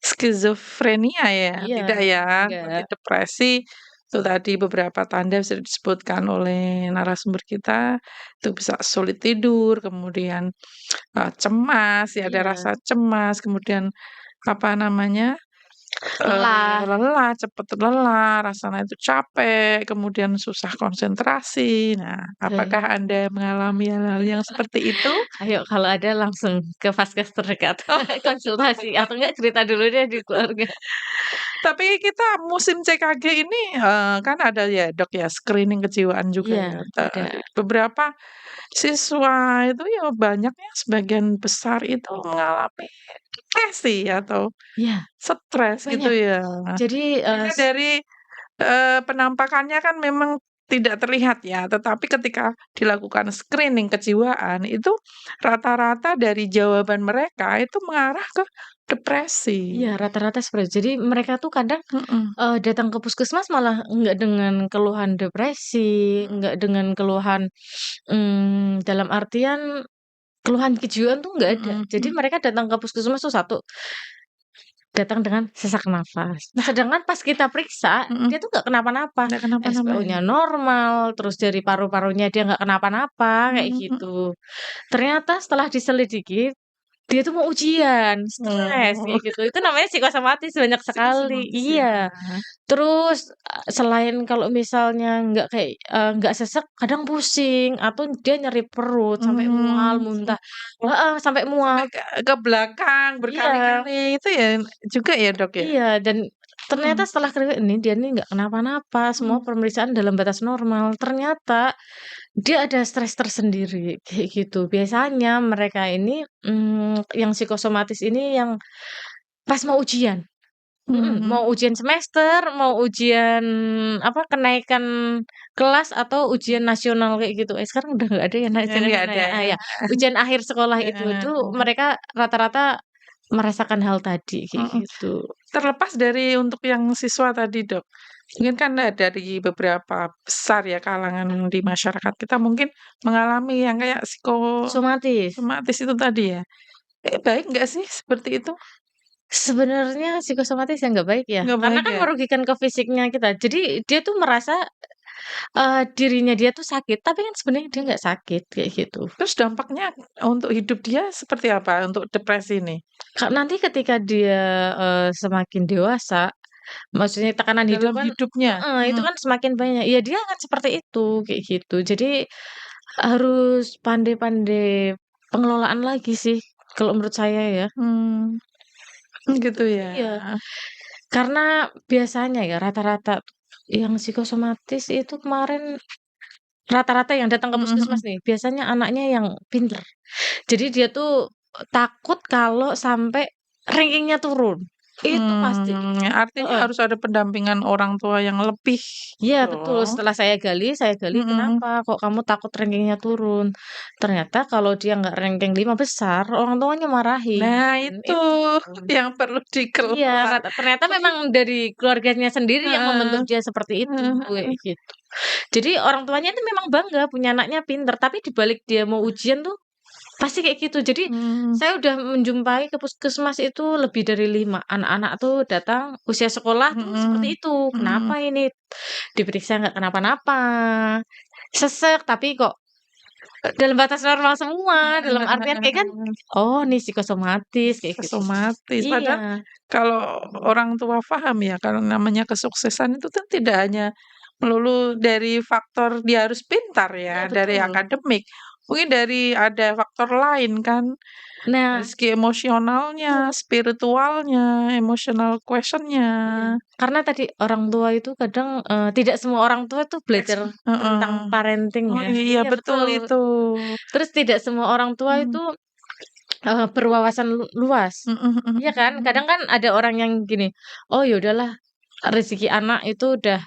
skizofrenia ya, iya, tidak ya. Tapi enggak, depresi itu tadi beberapa tanda bisa disebutkan oleh narasumber kita, itu bisa sulit tidur, kemudian, cemas, ya ada iya, rasa cemas, kemudian apa namanya, lelah. lelah, cepet lelah, rasanya itu capek, kemudian susah konsentrasi. Nah, apakah Anda mengalami hal-hal yang seperti itu? Ayo kalau ada langsung ke vaskes terdekat, konsultasi atau enggak cerita dulu deh di keluarga. Tapi kita musim CKG ini, kan ada ya, Dok, ya, screening kejiwaan juga Iya, ya, ada. beberapa siswa itu ya banyaknya sebagian besar itu mengalami depresi atau Iya, stres gitu banyak. ya. Jadi, Karena dari, penampakannya kan memang tidak terlihat ya, tetapi ketika dilakukan screening kejiwaan itu rata-rata dari jawaban mereka itu mengarah ke iya depresi. rata-rata seperti itu. Jadi mereka tuh kadang, Mhm, datang ke puskesmas malah enggak dengan keluhan depresi, enggak dengan keluhan, dalam artian keluhan kejiwaan tuh enggak ada. mhm Jadi mhm mereka datang ke puskesmas tuh satu, datang dengan sesak nafas. Nah, Sedangkan pas kita periksa, mhm, dia tuh nggak kenapa-napa. nggak kenapa-napa ya? SpO-nya normal, terus dari paru-parunya dia nggak kenapa-napa, kayak Mhm mhm. gitu. Ternyata setelah diselidiki, dia tuh mau ujian, stres, Oh, kayak gitu. Itu namanya psikosomatis banyak sekali. psikosomatis ya? Iya. Terus, selain kalau misalnya nggak sesek, kadang pusing atau dia nyeri perut sampai mual, Mmm, muntah heeh, sampai sampai mual. ke belakang Iya. berkali-kali itu ya juga ya, Dok, ya? Iya, dan ternyata Mhm setelah ini dia nih nggak kenapa-napa, semua mhm pemeriksaan dalam batas normal. Ternyata dia ada stres tersendiri, kayak gitu. Biasanya mereka ini, yang psikosomatis ini yang pas mau ujian mhm. mau ujian semester, mau ujian apa, kenaikan kelas atau ujian nasional kayak gitu. Sekarang udah nggak ada ya Nggak nasional ada ya? ya? Ya, ujian akhir sekolah itu Heeh, mereka rata-rata merasakan hal tadi, kayak mhm. gitu. Terlepas dari untuk yang siswa tadi, Dok, mungkin kan dari beberapa besar ya kalangan di masyarakat kita mungkin mengalami yang kayak Somatis. psikosomatis itu tadi ya. Baik nggak sih seperti itu? Sebenarnya psikosomatis yang nggak baik ya, Nggak karena baik kan ya? merugikan ke fisiknya kita. Jadi dia tuh merasa, dirinya dia tuh sakit, tapi kan sebenarnya dia nggak sakit, kayak gitu. Terus dampaknya untuk hidup dia seperti apa untuk depresi ini? Nanti ketika dia, semakin dewasa, maksudnya tekanan hidup Dalam kan hidupnya? itu Mhm. kan semakin banyak, ya dia akan seperti itu, kayak gitu. Jadi harus pandai-pandai pengelolaan lagi sih, kalau menurut saya ya. Mmm, gitu ya? Iya, karena biasanya ya rata-rata yang psikosomatis itu kemarin rata-rata yang datang ke Mhm puskesmas mhm. nih, biasanya anaknya yang pinter. Jadi dia tuh takut kalau sampai rankingnya turun. Itu pasti. Artinya Heeh. harus ada pendampingan orang tua yang lebih Iya betul, dong. setelah saya gali Mhm. kenapa kok kamu takut rankingnya turun? Ternyata kalau dia nggak ranking 5 besar, orang tuanya marahin. Nah itu Itu. yang perlu Iya, dikelola. ternyata Mungkin memang dari keluarganya sendiri yang membentuk heeh, dia seperti itu, heeh kayak heeh. gitu. Jadi orang tuanya itu memang bangga punya anaknya pinter, tapi di balik dia mau ujian tuh pasti kayak gitu. Jadi Mmm, saya udah menjumpai ke puskesmas itu lebih dari 5 anak-anak tuh datang usia sekolah tuh seperti mhm, itu. mhm. Kenapa ini? Diperiksa nggak kenapa-napa, sesek tapi kok dalam batas normal semua, dalam artian kayak kan, oh nih psikosomatis kayak gitu. Psikosomatis. Padahal Iya, kalau orang tua paham ya, kalau namanya kesuksesan itu kan tidak hanya melulu dari faktor dia harus pintar iya ya, dari betul. akademik. Mungkin dari ada faktor lain kan, dari Nah, segi emosionalnya, spiritualnya, emotional question-nya. iya, karena tadi orang tua itu kadang, tidak semua orang tua tuh belajar tentang Heeh. parenting Oh ya. iya Iya betul betul. itu. Terus tidak semua orang tua Mhm. itu, berwawasan luas. Mhm mhm Iya kan? mhm. Kadang kan ada orang yang gini, "Oh ya udahlah, rezeki anak itu udah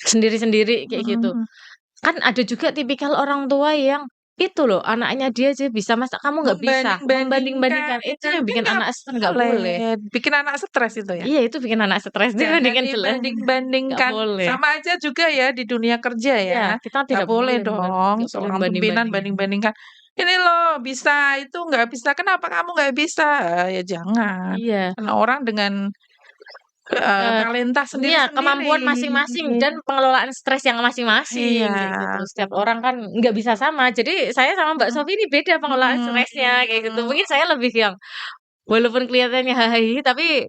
sendiri-sendiri," kayak Mhm gitu. mhm. Kan ada juga tipikal orang tua yang, itu loh anaknya dia aja bisa, masa kamu nggak bisa? Membanding-bandingkan, Membanding-bandingkan, itu kan yang kan bikin nggak anak stres, nggak boleh, boleh. bikin anak stres itu ya. Iya, itu bikin anak stres Jangan dibandingkan nggak dibanding-bandingkan, boleh. sama aja juga ya di dunia kerja Iya, ya, kita nggak boleh dong nggak boleh seorang pimpinan membanding-bandingkan. banding-bandingkan, "Ini loh bisa, itu nggak bisa, kenapa kamu nggak bisa?" Ya jangan, Iya, karena orang dengan, eee, talenta iya, sendiri-sendiri. kemampuan masing-masing dan pengelolaan stres yang masing-masing, Iya, kayak gitu. Setiap orang kan nggak bisa sama. Jadi saya sama Mbak mhm Sofi ini beda pengelolaan mhm, stresnya, kayak gitu. Mungkin saya lebih yang walaupun kelihatannya hahaha, tapi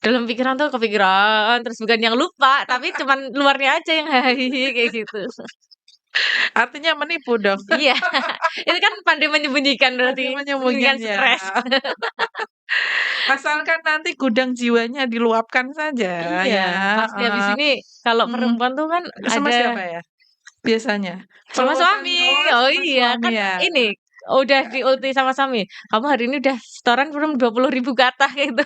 dalam pikiran tuh kepikiran terus, bukan yang lupa, tapi cuman luarnya aja yang hahaha, kayak gitu. artinya menipu dong, Iya, itu kan pandai menyembunyikan ada berarti, menyembunyikan menyembunyikannya. stres. Asalkan nanti gudang jiwanya diluapkan saja Iya, ya, pasti habis heeh, ini kalau mhm. perempuan tuh kan Sama ada siapa ya biasanya? sama Peluapan suami. oh Oh sama iya, suami kan ya? ini udah di-ulti sama suami, "Kamu hari ini udah setoran belum 20.000 kata?" Gitu.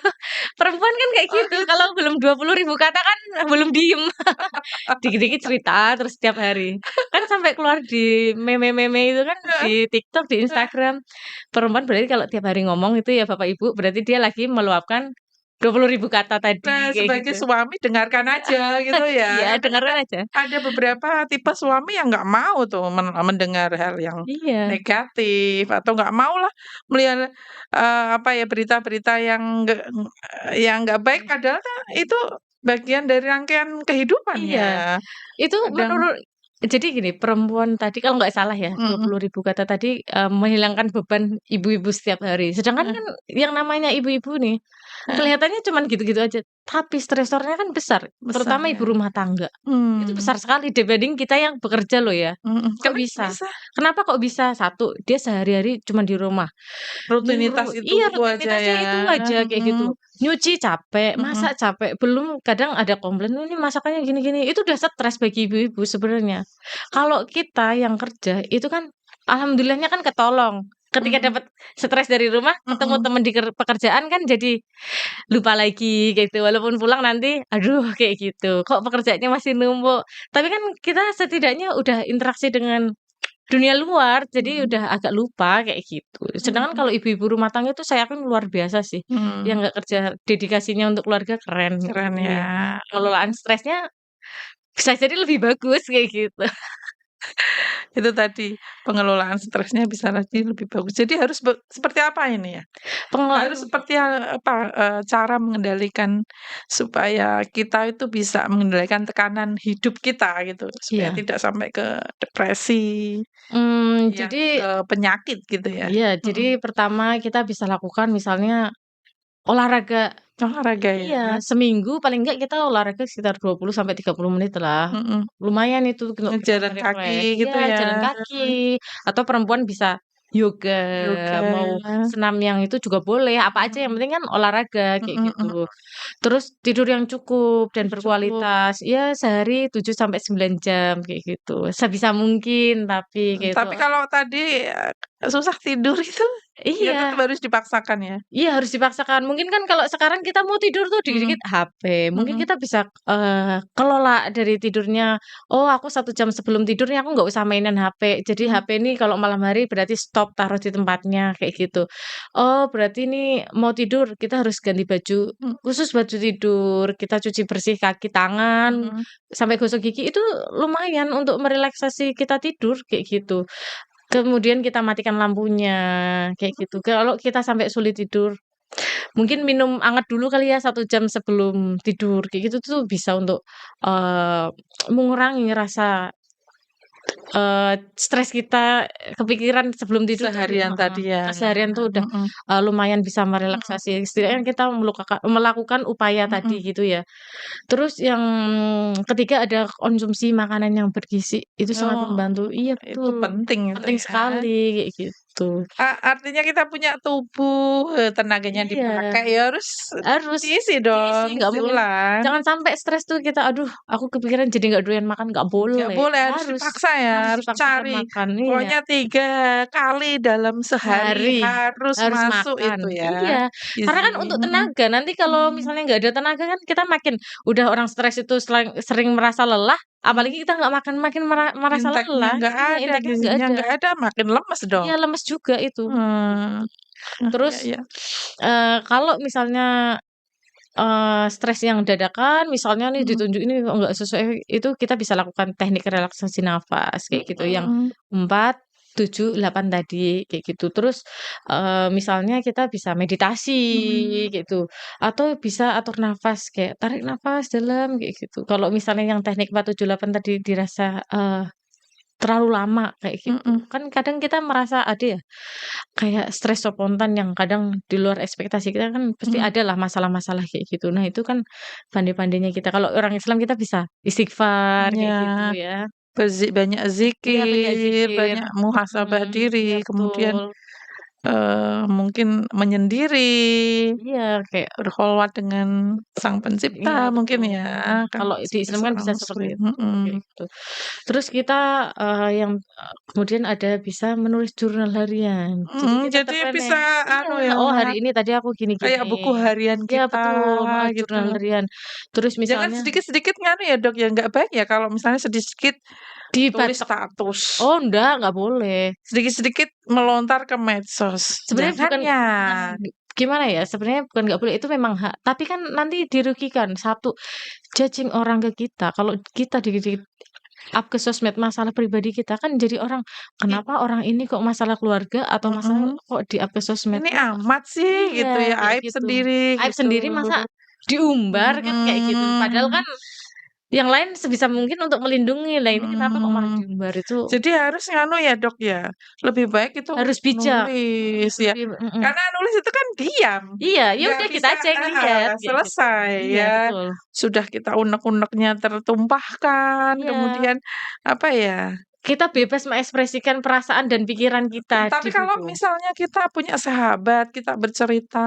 Perempuan kan kayak Oh gitu, gitu? kalau belum 20.000 kata kan belum diem. Dikit-dikit cerita terus setiap hari. Kan sampai keluar di meme-meme itu kan Heeh di TikTok, di heeh. Instagram. Perempuan berarti kalau tiap hari ngomong itu ya Bapak Ibu, berarti dia lagi meluapkan 20.000 kata Nah tadi, kayak sebagai gitu. suami dengarkan aja gitu ya, Iya, karena dengerin aja. ada beberapa tipe suami yang nggak mau tuh mendengar hal yang Iya, negatif atau nggak maulah melihat, apa ya, berita-berita yang nggak baik padahal kan itu bagian dari rangkaian kehidupan iya. ya. Itu Kadang menurut jadi gini, perempuan tadi kalau nggak salah ya, mhm, 20.000 kata tadi, menghilangkan beban ibu-ibu setiap hari. Sedangkan heeh kan yang namanya ibu-ibu nih, heeh, kelihatannya cuman gitu-gitu aja, tapi stresornya kan besar, besar terutama ibu ya. rumah tangga. Itu Mmm, besar sekali dibanding kita yang bekerja loh ya. mhm, Kok kenapa bisa? bisa? Kenapa kok bisa? Satu, dia sehari-hari cuman di rumah. Rutinitas Iya, itu aja rutinitasnya ya, itu aja kayak gitu. mhm Nyuci capek, mhm, masak capek, belum kadang ada komplain, "Oh, ini masakannya gini-gini." Itu udah stres bagi ibu-ibu sebenarnya. Kalau kita yang kerja itu kan alhamdulillahnya kan ketolong. Ketika mhm dapat stres dari rumah, ketemu mhm. teman di pekerjaan kan jadi lupa lagi kayak gitu. Walaupun pulang nanti, aduh kayak gitu, kok pekerjaannya masih numpuk. Tapi kan kita setidaknya udah interaksi dengan dunia luar, jadi Mhm udah agak lupa kayak gitu. Sedangkan mhm kalau ibu-ibu rumah tangga itu saya yakin luar biasa sih, yang mhm, nggak kerja dedikasinya untuk keluarga keren. keren ya. Iya, pengelolaan stresnya bisa jadi lebih bagus kayak gitu. Itu tadi, pengelolaan stresnya bisa lagi lebih bagus. Jadi harus seperti apa ini ya? Harus Pengelolaan seperti apa, cara mengendalikan supaya kita itu bisa mengendalikan tekanan hidup kita gitu, supaya iya, tidak sampai ke depresi, yang jadi ke penyakit gitu ya? iya, jadi Mhm. pertama kita bisa lakukan misalnya olahraga. Olahraga ya? Iya, seminggu paling enggak kita olahraga sekitar 20 sampai 30 menit lah. Mhm. Lumayan itu untuk kita Jalan kaki nge-refresh. Iya, gitu ya? jalan kaki atau perempuan bisa yoga, Yoga. mau senam yang itu juga boleh, apa aja yang Mhm. penting kan olahraga kayak Mhm gitu. mhm. Terus tidur yang cukup dan Tidur cukup. berkualitas, ya sehari 7 sampai 9 jam kayak gitu. Sebisa mungkin tapi kayak itu. Tapi kalau tadi, susah tidur itu ya tetap Iya. harus dipaksakan ya? Iya, harus dipaksakan. Mungkin kan kalau sekarang kita mau tidur tuh Mhm, dikit-dikit HP, mungkin mhm, kita bisa, kelola dari tidurnya, "Oh, aku 1 jam sebelum tidur nih aku nggak usah mainin HP. Jadi mhm, HP ini kalau malam hari berarti stop, taruh di tempatnya," kayak gitu. "Oh, berarti ini mau tidur kita harus ganti baju, mhm, khusus baju tidur, kita cuci bersih kaki, tangan, mhm, sampai gosok gigi." Itu lumayan untuk merelaksasi kita tidur, kayak gitu. Kemudian kita matikan lampunya, kayak gitu. Kalau kita sampai sulit tidur, mungkin minum anget dulu kali ya 1 jam sebelum tidur, kayak gitu tuh bisa untuk, eee, mengurangi rasa, stres kita, kepikiran sebelum tidur tuh seharian heeh, tadi ya, keseharian tuh udah, mhm, lumayan bisa mhm, merelaksasi. Setidaknya mhm, kita melakukan upaya tadi mhm. gitu ya. Terus yang ketiga ada konsumsi makanan yang bergizi, itu sangat Oh, membantu iya itu betul, penting itu penting ya. sekali kayak gitu. Artinya kita punya tubuh, tenaganya Iya. dipakai ya harus Harus diisi diisi, dong, nggak isi mungkin ulang. jangan sampai stres tuh kita, "Aduh aku kepikiran jadi nggak doyan makan," nggak Nggak boleh. boleh, harus Harus dipaksa ya, harus harus dipaksakan cari. makan, iya. Pokoknya 3 kali dalam sehari Sehari harus harus masuk itu makan, ya, iya. Karena kan gizi, untuk mhm, tenaga, nanti kalau mhm, misalnya nggak ada tenaga kan kita makin udah orang stres itu sering merasa lelah, mhm. apalagi kita nggak makan makin merasa Intake-nya lelah. nggak Iya, ada, intake-nya nggak gizinya ada. nggak ada, makin lemes dong. Iya, lemes juga itu. Mmm, Terus, iya, iya, kalau misalnya stres yang dadakan misalnya nih mhm, ditunjuk ini kok nggak sesuai, itu kita bisa lakukan teknik relaksasi nafas kayak gitu yang mhm, 4, 7, 8 tadi kayak gitu. Terus, misalnya kita bisa meditasi mhm. gitu, atau bisa atur nafas kayak tarik nafas dalam kayak gitu. Kalau misalnya yang teknik 4, 7, 8 tadi dirasa, terlalu lama kayak gitu. Mhm, Kan kadang kita merasa ada ya kayak stres spontan yang kadang di luar ekspektasi kita kan pasti mhm, ada lah masalah-masalah kayak gitu. Nah itu kan pandai-pandainya kita, kalau orang Islam kita bisa istighfar iya, kayak gitu ya. banyak Iya banyak zikir, zikir, banyak muhasabah diri, iya kemudian, betul. mungkin menyendiri, Iya kayak berkholwat dengan Sang iya Pencipta mungkin betul. ya, kan Kalau di sebagai Islam kan seorang bisa seperti muslim, itu, kayak mhm, gitu. Terus kita, kemudian ada bisa menulis jurnal harian. Jadi mhm, kita jadi terplanning bisa iya, anu ya, "Oh hari ini tadi aku kayak gini-gini." buku harian Iya kita betul, heeh, gitu. jurnal harian. Terus Jangan misalnya sedikit-sedikit nganu ya Dok ya, nggak baik ya kalau misalnya sedikit tulis dibatek status, oh nggak boleh. sedikit-sedikit melontar ke medsos, Sebenarnya jangan bukan ya. bukan gimana ya, sebenarnya bukan nggak boleh, itu memang hak, tapi kan nanti dirugikan. Satu, judging orang ke kita, kalau kita dikit-dikit up ke sosmed masalah pribadi kita, kan jadi orang, I "Kenapa orang ini kok masalah keluarga atau masalah mhm, kok di-up ke sosmed?" ini Kok amat sih gitu ya, iya, kayak aib gitu. sendiri Aib gitu. sendiri masa diumbar kan kayak gitu. Padahal Mhm, kan yang lain sebisa mungkin untuk melindungi, lah ini kenapa kok malah mhm. diumbar, itu Jadi harus nganu ya Dok ya, lebih baik itu harus bijak. nulis ya, Lebih karena nulis itu kan diam, iya, ya nggak udah kita bisa aja yang heeh, lihat kayak gitu. selesai Iya, ya. betul. Sudah kita unek-uneknya tertumpahkan, Iya, kemudian apa ya, kita bebas mengekspresikan perasaan dan pikiran kita tapi di kalau situ. misalnya kita punya sahabat, kita bercerita,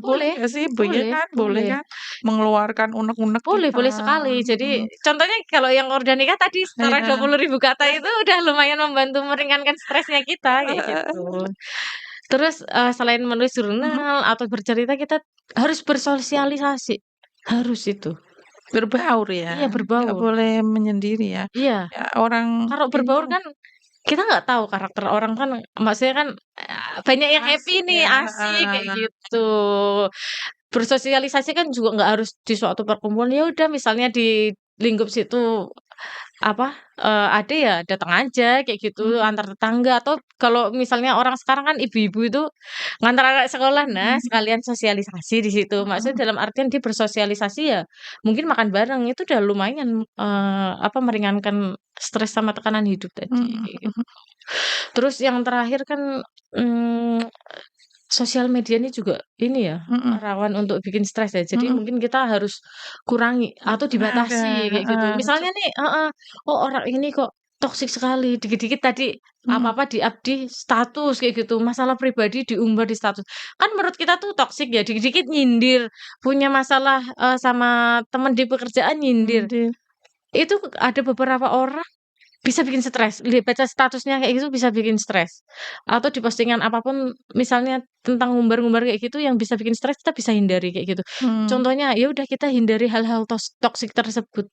boleh Boleh nggak sih? Boleh boleh kan? Boleh boleh. kan? Mengeluarkan unek-unek Boleh kita, boleh sekali. Jadi mhm, contohnya kalau yang udah nikah tadi secara iya, 20.000 kata itu udah lumayan membantu meringankan stresnya kita, kayak gitu. Terus, selain menulis mhm, jurnal atau bercerita, kita harus bersosialisasi, harus itu. berbaur ya, Iya, nggak berbaur. boleh menyendiri ya. Iya, Ya orang kalau ini berbaur kan kita nggak tahu karakter orang kan, maksudnya kan, banyak yang happy asik nih, ya, asik, kayak heeh, gitu. Bersosialisasi kan juga nggak harus di suatu perkumpulan, ya udah misalnya di lingkup situ, apa, ada ya datang aja kayak gitu, mhm, antar tetangga, atau kalau misalnya orang sekarang kan ibu-ibu itu ngantar anak sekolah, nah mhm, sekalian sosialisasi di situ. Maksudnya mhm, dalam artian dia bersosialisasi ya mungkin makan bareng, itu udah lumayan, apa, meringankan stres sama tekanan hidup tadi, mhm, kayak gitu. mhm, Terus yang terakhir kan, mmm, sosial media ini juga ini ya, mhm, rawan untuk bikin stres ya. Jadi mhm, mungkin kita harus kurangi atau ada, dibatasi kayak gitu. heeh, Misalnya nih heeh, "Oh orang ini kok toksik sekali," dikit-dikit tadi mhm, apa-apa di-up di status kayak gitu, masalah pribadi diumbar di status. Kan menurut kita tuh toksik ya, dikit-dikit nyindir, punya masalah, sama temen di pekerjaan nyindir. nyindir, Itu ada beberapa orang Bisa bikin stres, baca statusnya kayak gitu bisa bikin stres. Atau di postingan apapun misalnya tentang ngumbar-ngumbar kayak gitu yang bisa bikin stres, kita bisa hindari kayak gitu. Mmm, Contohnya, ya udah kita hindari hal-hal toksik tersebut.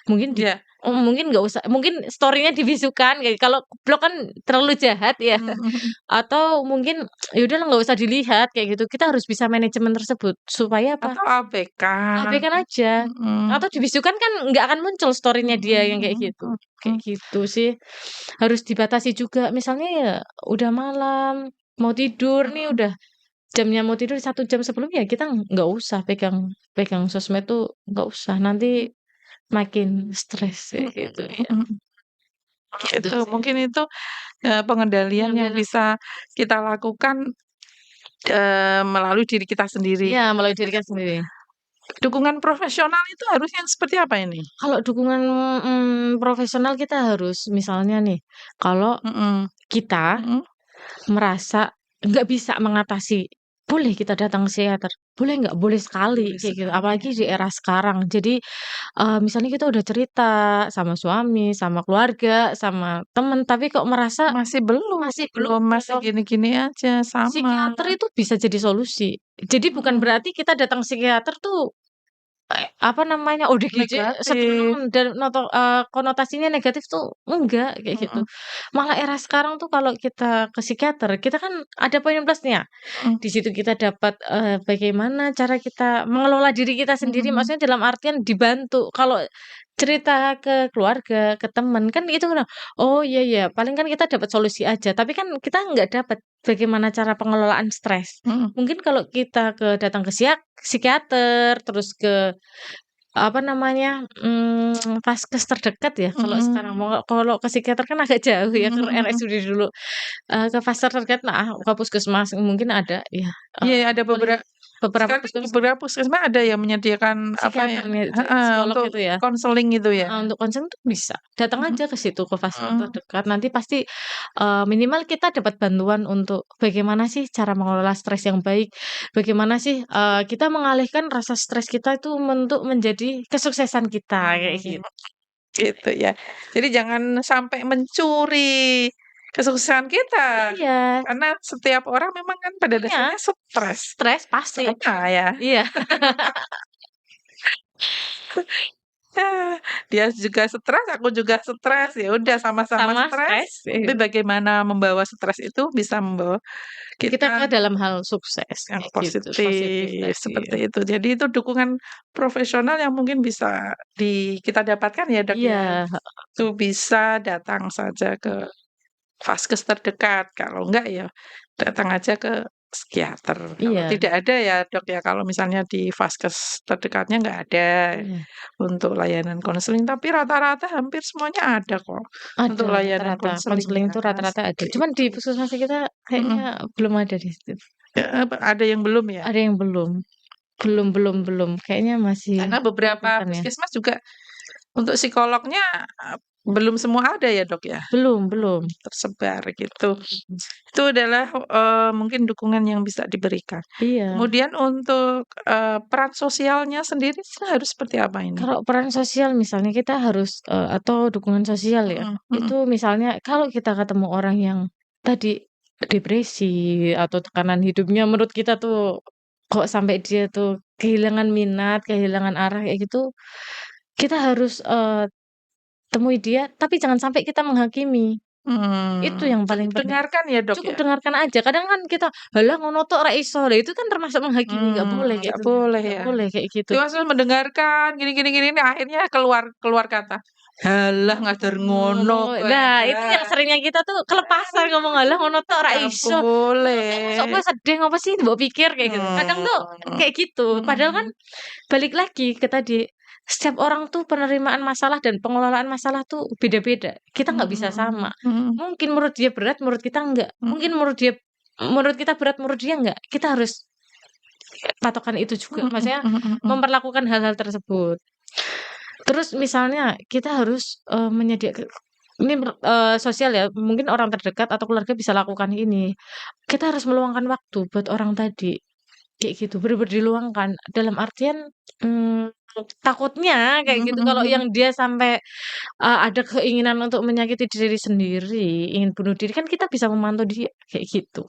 Mungkin iya, mungkin nggak usah mungkin story-nya dibisukan kayak kalau blog kan terlalu jahat ya. mhm mhm, Atau mungkin ya udahlah nggak usah dilihat kayak gitu. Kita harus bisa manajemen tersebut supaya apa? atau abaikan, Abaikan aja. mhm, Atau dibisukan kan nggak akan muncul story-nya dia yang kayak mhm gitu. mhm Kayak mhm. gitu sih. Harus dibatasi juga. Misalnya ya udah malam, mau tidur nih Mhm udah jamnya mau tidur 1 jam sebelumnya kita nggak usah pegang pegang sosmed tuh nggak usah. Nanti makin stres kayak mhm gitu mhm ya. mhm. Gitu Gitu, sih. mungkin itu, pengendalian yang Pengendalian bisa kita lakukan, melalui diri kita sendiri. iya melalui diri kita sendiri. Dukungan profesional itu harusnya seperti apa ini? Kalau dukungan, profesional kita harus misalnya nih, kalau Mhm kita mhm, merasa nggak bisa mengatasi, boleh kita datang ke psikiater, boleh nggak? Boleh sekali boleh kayak gitu, sekali ya. apalagi di era sekarang. Jadi, misalnya kita udah cerita sama suami, sama keluarga, sama temen, tapi kok merasa Masih belum masih belum belum, masih belum, gini-gini aja, sama, psikiater itu bisa jadi solusi. Jadi bukan mhm, berarti kita datang psikiater tuh apa namanya, ODGJ negatif, seneng dan konotasinya negatif tuh enggak, kayak gitu. mhm Malah era sekarang tuh kalau kita ke psikiater, kita kan ada poin plusnya. mhm Di situ kita dapat, bagaimana cara kita mengelola diri kita sendiri, mhm maksudnya dalam artian dibantu. Kalau cerita ke keluarga, ke teman, kan itu kan, oh iya iya, paling kan kita dapat solusi aja, tapi kan kita nggak dapat bagaimana cara pengelolaan stres. mhm Mungkin kalau kita datang ke psikiater, terus ke apa namanya, vaskes terdekat ya, kalau mhm sekarang mau kalau ke psikiater kan agak jauh ya, mhm ke mhm mhm. RSUD dulu. Ke pasar terdekat nah, ke puskesmas mungkin ada ya, Iya, ada beberapa sekarang kan puskesmas beberapa puskesmas ada yang menyediakan apa ya, psikiaternya itu ya, heeh, psikolog untuk itu ya. konseling itu ya? Heeh, untuk konsen tuh bisa, datang Mhm aja ke situ, ke pasar mhm terdekat, nanti pasti, minimal kita dapat bantuan untuk bagaimana sih cara mengelola stres yang baik, bagaimana sih, kita mengalihkan rasa stres kita itu untuk menjadi kesuksesan kita, kayak mhm. gitu. Gitu ya. Jadi jangan sampai mencuri kesuksesan kita, Iya karena setiap orang memang kan pada iya, dasarnya stres, stres pasti, sama ya. iya, Ah, dia juga stres, aku juga stres, ya udah sama-sama sama stres, stres, tapi bagaimana membawa stres itu bisa membawa kita ke kita dalam hal sukses, yang kayak gitu, positif positif, tadi, seperti itu. Jadi itu dukungan profesional yang mungkin bisa kita dapatkan ya, Dok, iya, ya. Itu bisa datang saja ke vaskes terdekat, kalau enggak ya datang aja ke psikiater. Kalau iya, tidak ada ya, Dok, ya, kalau misalnya di vaskes terdekatnya nggak ada iya. untuk layanan konseling, tapi rata-rata hampir semuanya ada kok Ada untuk layanan rata-rata, konseling konselingnya, itu rata-rata ada. seperti Cuman di itu. puskesmas kita kayaknya Mhm, belum ada di situ. ada yang belum ya? Ada yang belum. Belum, kayaknya masih Karena beberapa kelihatan ya. puskesmas juga untuk psikolognya, belum semua ada ya, Dok, ya? Belum. Tersebar gitu. Mhm. Itu adalah, mungkin dukungan yang bisa diberikan. Iya, Kemudian untuk, peran sosialnya sendiri harus seperti apa ini? kalau peran sosial misalnya kita harus, atau dukungan sosial ya, Mhm mhm itu misalnya kalau kita ketemu orang yang tadi depresi atau tekanan hidupnya menurut kita tuh kok sampai dia tuh kehilangan minat, kehilangan arah kayak gitu, kita harus, temui dia tapi jangan sampai kita menghakimi. Itu yang paling cukup penting. dengarkan ya, Dok, Cukup ya? dengarkan aja, kadang kan kita, "Halah ngono tok ra iso." Lah itu kan termasuk menghakimi, nggak boleh kayak Nggak gitu, boleh nggak ya. boleh kayak gitu. Cuma suruh mendengarkan gini gini gini, nih akhirnya keluar keluar kata, "Halah ngajar ngono kowe." Nah, itu yang Ah, seringnya kita tuh kelepasan ngomong, "Halah ngono tok ra nggak iso." Mosok boleh. kowe sedih ngopo sih mbok pikir kayak gitu. Kadang tuh Mmm, kayak gitu, padahal kan mhm balik lagi ke tadi, setiap orang tuh penerimaan masalah dan pengelolaan masalah tuh beda-beda. Kita nggak bisa sama. mhm mhm Mungkin menurut dia berat, menurut kita enggak. Mungkin mhm menurut kita berat, menurut dia enggak. Kita harus patokan itu juga, mhm maksudnya mhm mhm mhm. memperlakukan hal-hal tersebut. Terus misalnya kita harus, menyediakan ini sosial ya, mungkin orang terdekat atau keluarga bisa lakukan ini. Kita harus meluangkan waktu buat orang tadi, kayak gitu, bener-bener diluangkan. Dalam artian, mmm takutnya kayak gitu kalau yang dia sampai, ada keinginan untuk menyakiti diri sendiri, ingin bunuh diri, kan kita bisa memantau dia kayak gitu.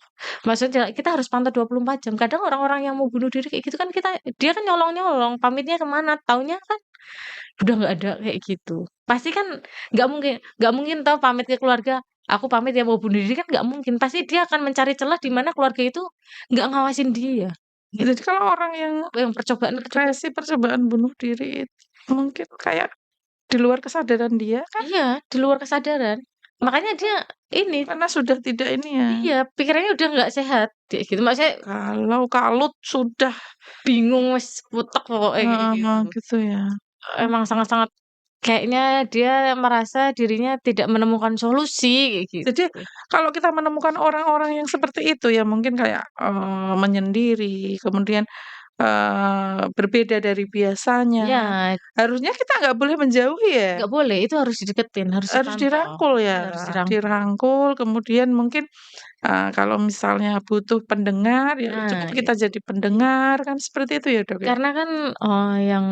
Maksudnya kita harus pantau 24 jam. Kadang orang-orang yang mau bunuh diri kayak gitu kan dia kan nyolong-nyolong, pamitnya ke mana, taunya kan udah nggak ada kayak gitu. Pasti kan nggak mungkin toh pamit ke keluarga, "Aku pamit ya mau bunuh diri," kan nggak mungkin. Pasti dia akan mencari celah di mana keluarga itu nggak ngawasin dia, gitu. Jadi kalau orang yang Yang percobaan-percobaan depresi, percobaan bunuh diri itu mungkin kayak di luar kesadaran dia kan, iya, di luar kesadaran. Makanya dia ini karena sudah tidak ini ya, iya, pikirannya udah nggak sehat, kayak gitu. Maksudnya kalau kalut sudah bingung wis wutek pokoknya kayak heeh, gitu. gitu ya. Emang sangat-sangat kayaknya dia merasa dirinya tidak menemukan solusi, kayak Jadi gitu. kalau kita menemukan orang-orang yang seperti itu ya mungkin kayak, menyendiri, kemudian, berbeda dari biasanya, Iya, harusnya kita nggak boleh menjauhi ya, nggak boleh, itu harus dideketin, harus harus dipantau. dirangkul Iya, ya, harus dirangkul. dirangkul kemudian mungkin, kalau misalnya butuh pendengar ya cukup Nah, kita jadi pendengar kan seperti itu ya, Dok, ya? karena kan, yang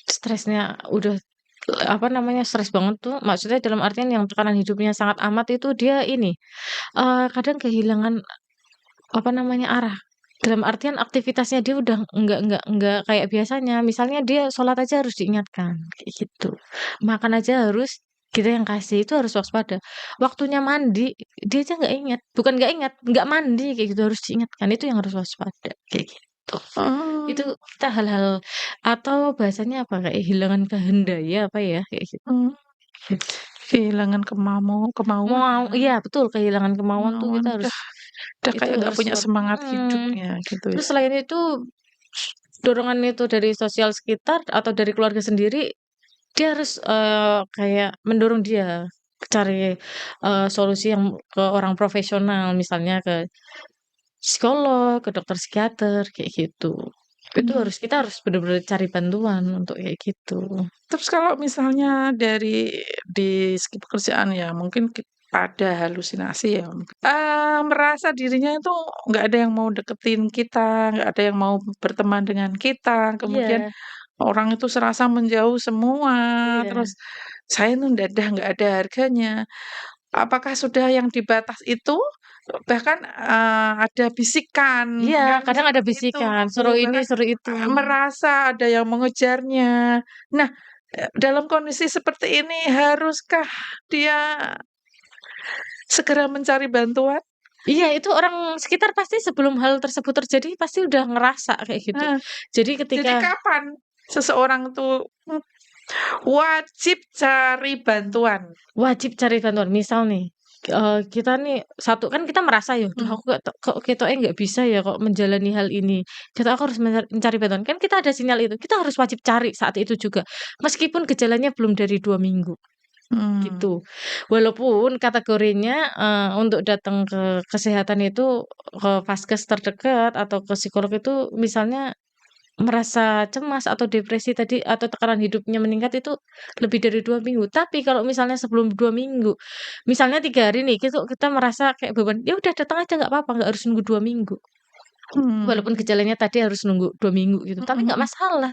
stresnya udah, apa namanya, stres banget tuh, maksudnya dalam artian yang tekanan hidupnya sangat amat itu dia ini, kadang kehilangan, apa namanya, arah. Dalam artian aktivitasnya dia udah nggak kayak biasanya. Misalnya dia sholat aja harus diingatkan, kayak gitu. Makan aja harus kita yang kasih, itu harus waspada. Waktunya mandi, dia aja nggak ingat. Bukan nggak ingat, nggak mandi, kayak gitu, harus diingatkan. Itu yang harus waspada, kayak gitu. Itu Mmm, kita hal-hal atau bahasanya apa, kayak kehilangan kehendaya apa ya, kayak gitu. mmm, kehilangan kemauan Mau ya, iya betul, kehilangan kemauan tuh kemauan kita harus udah itu kayak nggak harus punya semangat mhm. hidupnya gitu Terus ya. selain itu, dorongan itu dari sosial sekitar atau dari keluarga sendiri, dia harus, kayak mendorong dia cari, solusi yang ke orang profesional, misalnya ke psikolog, ke dokter psikiater, kayak gitu. Itu Mmm. kita harus bener-bener cari bantuan untuk kayak gitu. Terus kalau misalnya di segi pekerjaan ya mungkin ada halusinasi ya, merasa dirinya itu nggak ada yang mau deketin kita, nggak ada yang mau berteman dengan kita, kemudian Iya orang itu serasa menjauh semua, iya. terus saya itu nggak ada harganya. Apakah sudah yang di batas itu, bahkan, ada bisikan Iya, kan kadang ada seperti itu, bisikan, suruh ini, bahkan, suruh itu. merasa ada yang mengejarnya. Nah, dalam kondisi seperti ini haruskah dia segera mencari bantuan? Iya, itu orang sekitar pasti sebelum hal tersebut terjadi pasti udah ngerasa kayak gitu. Nah, Jadi jadi ketika kapan seseorang tuh, wajib cari bantuan? wajib cari bantuan, misal nih, kita nih satu kan kita merasa ya, "Duh Mhm, aku kok ketoknya nggak bisa ya kok menjalani hal ini. Aku harus mencari bantuan." Kan kita ada sinyal itu, kita harus wajib cari saat itu juga. Meskipun gejalanya belum dari 2 minggu, mmm, gitu. Walaupun kategorinya, untuk datang ke kesehatan itu, ke vaskes terdekat atau ke psikolog itu misalnya merasa cemas atau depresi tadi atau tekanan hidupnya meningkat itu lebih dari 2 minggu. Tapi kalau misalnya sebelum 2 minggu, misalnya 3 hari nih kita merasa kayak beban, ya udah datang aja nggak apa-apa, nggak harus nunggu 2 minggu. mmm, Walaupun gejalanya tadi harus nunggu 2 minggu gitu, mhm tapi nggak mhm, masalah.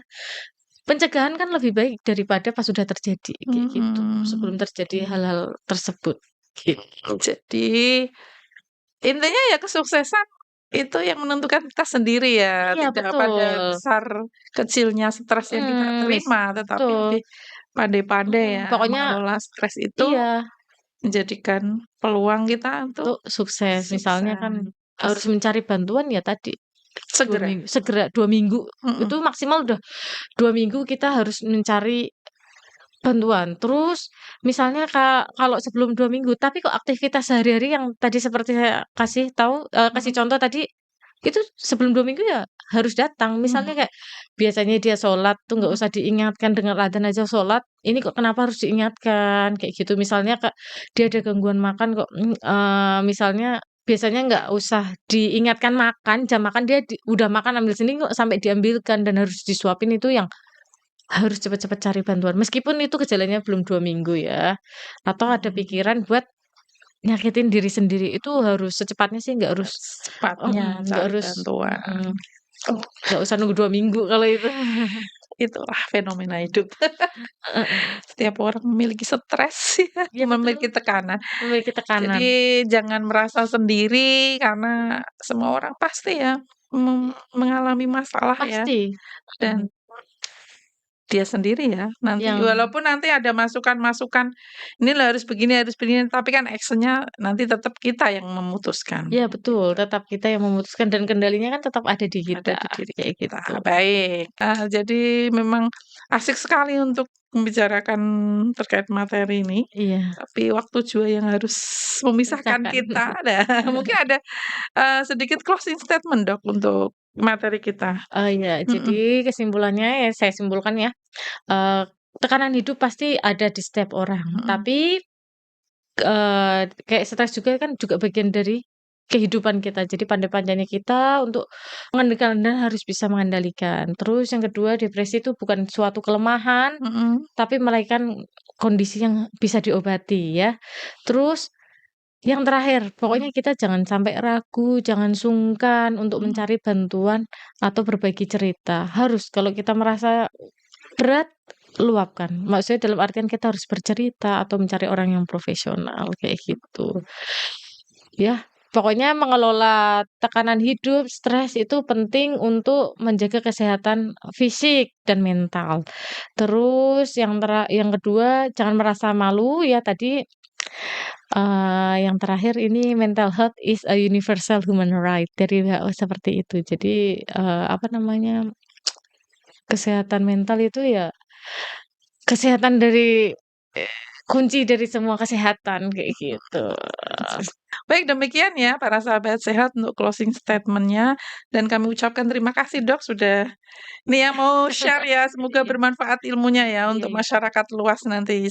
Pencegahan kan lebih baik daripada pas sudah terjadi, kayak gitu. mhm. Sebelum terjadi hal-hal tersebut, gitu. Jadi intinya ya kesuksesan itu yang menentukan kita sendiri ya, Iya tidak pada betul, besar kecilnya stres yang kita terima, tetapi betul, lebih pandai-pandai ya pokoknya mengelola stres itu, iya. menjadikan peluang kita untuk Untuk sukses, misalnya kan sukses. harus mencari bantuan ya tadi, 2 Segera, minggu segera 2 minggu, mhm, itu maksimal udah 2 minggu kita harus mencari bantuan. Terus misalnya kalau sebelum 2 minggu, tapi kok aktivitas sehari-hari yang tadi seperti saya kasih tahu, kasih mhm, contoh tadi, itu sebelum 2 minggu ya harus datang. Misalnya mhm, kayak biasanya dia sholat tuh nggak mhm, usah diingatkan, dengar adzan aja sholat, ini kok kenapa harus diingatkan, kayak gitu. Misalnya dia ada gangguan makan kok, misalnya biasanya nggak usah diingatkan makan, jam makan dia udah makan ambil sini kok sampai diambilkan dan harus disuapin, itu yang harus cepet-cepet cari bantuan. Meskipun itu gejalanya belum 2 minggu ya, atau ada mhm, pikiran buat nyakitin diri sendiri, itu harus secepatnya sih secepatnya nggak cari harus bantuan. mhm, nggak usah nunggu 2 minggu kalau itu. itulah fenomena hidup. Heeh. Setiap orang memiliki stres ya, Iya betul, memiliki tekanan. memiliki tekanan. Jadi jangan merasa sendiri karena semua orang pasti ya mengalami masalah ya, Pasti, heeh, dan dia sendiri ya nanti yang walaupun nanti ada masukan-masukan, "Ini lo harus begini," tapi kan action-nya nanti tetap kita yang memutuskan. iya betul, tetap kita yang memutuskan dan kendalinya kan tetap ada di Ada kita, di diri kayak kita. gitu. Baik, jadi memang asik sekali untuk membicarakan terkait materi ini, Iya, tapi waktu juga yang harus memisahkan misalkan. kita. Nah, mungkin ada, sedikit closing statement, Dok, untuk materi kita. Oh iya, jadi Mhm kesimpulannya ya saya simpulkan ya, eee, tekanan hidup pasti ada di setiap orang, mhm tapi, kayak stres juga kan juga bagian dari kehidupan kita. Jadi pandai-pandainya kita untuk mengendalikan dan harus bisa mengendalikan. Terus yang kedua, depresi itu bukan suatu kelemahan, mhm tapi melainkan kondisi yang bisa diobati ya. Terus yang terakhir, mhm pokoknya kita jangan sampai ragu, jangan sungkan untuk mhm. mencari bantuan atau berbagi cerita. Harus kalau kita merasa berat, luapkan. Maksudnya dalam artian kita harus bercerita atau mencari orang yang profesional, kayak gitu. Ya, pokoknya mengelola tekanan hidup, stres itu penting untuk menjaga kesehatan fisik dan mental. Terus yang kedua, jangan merasa malu ya tadi, yang terakhir ini mental health is a universal human right dari WHO seperti itu. Jadi, apa namanya, kesehatan mental itu ya kesehatan dari kunci dari semua kesehatan, kayak gitu. Baik, demikian ya para sahabat sehat untuk closing statement-nya, dan kami ucapkan terima kasih, Dok, sudah ini ya mau share ya, semoga Iya bermanfaat ilmunya ya iya untuk iya. masyarakat luas nanti.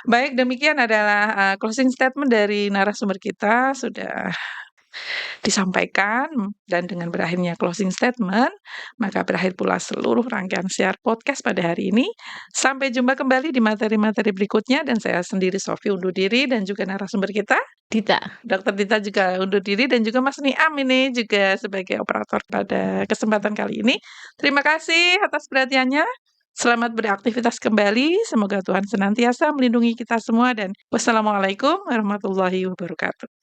Baik, demikian adalah, closing statement dari narasumber kita sudah disampaikan, dan dengan berakhirnya closing statement, maka berakhir pula seluruh rangkaian siar podcast pada hari ini. Sampai jumpa kembali di materi-materi berikutnya, dan saya sendiri Sofi undur diri dan juga narasumber kita, Dita, Dokter Dita juga undur diri dan juga Mas Niam ini juga sebagai operator pada kesempatan kali ini. Terima kasih atas perhatiannya. Selamat beraktivitas kembali. Semoga Tuhan senantiasa melindungi kita semua dan wassalamualaikum warahmatullahi wabarakatuh.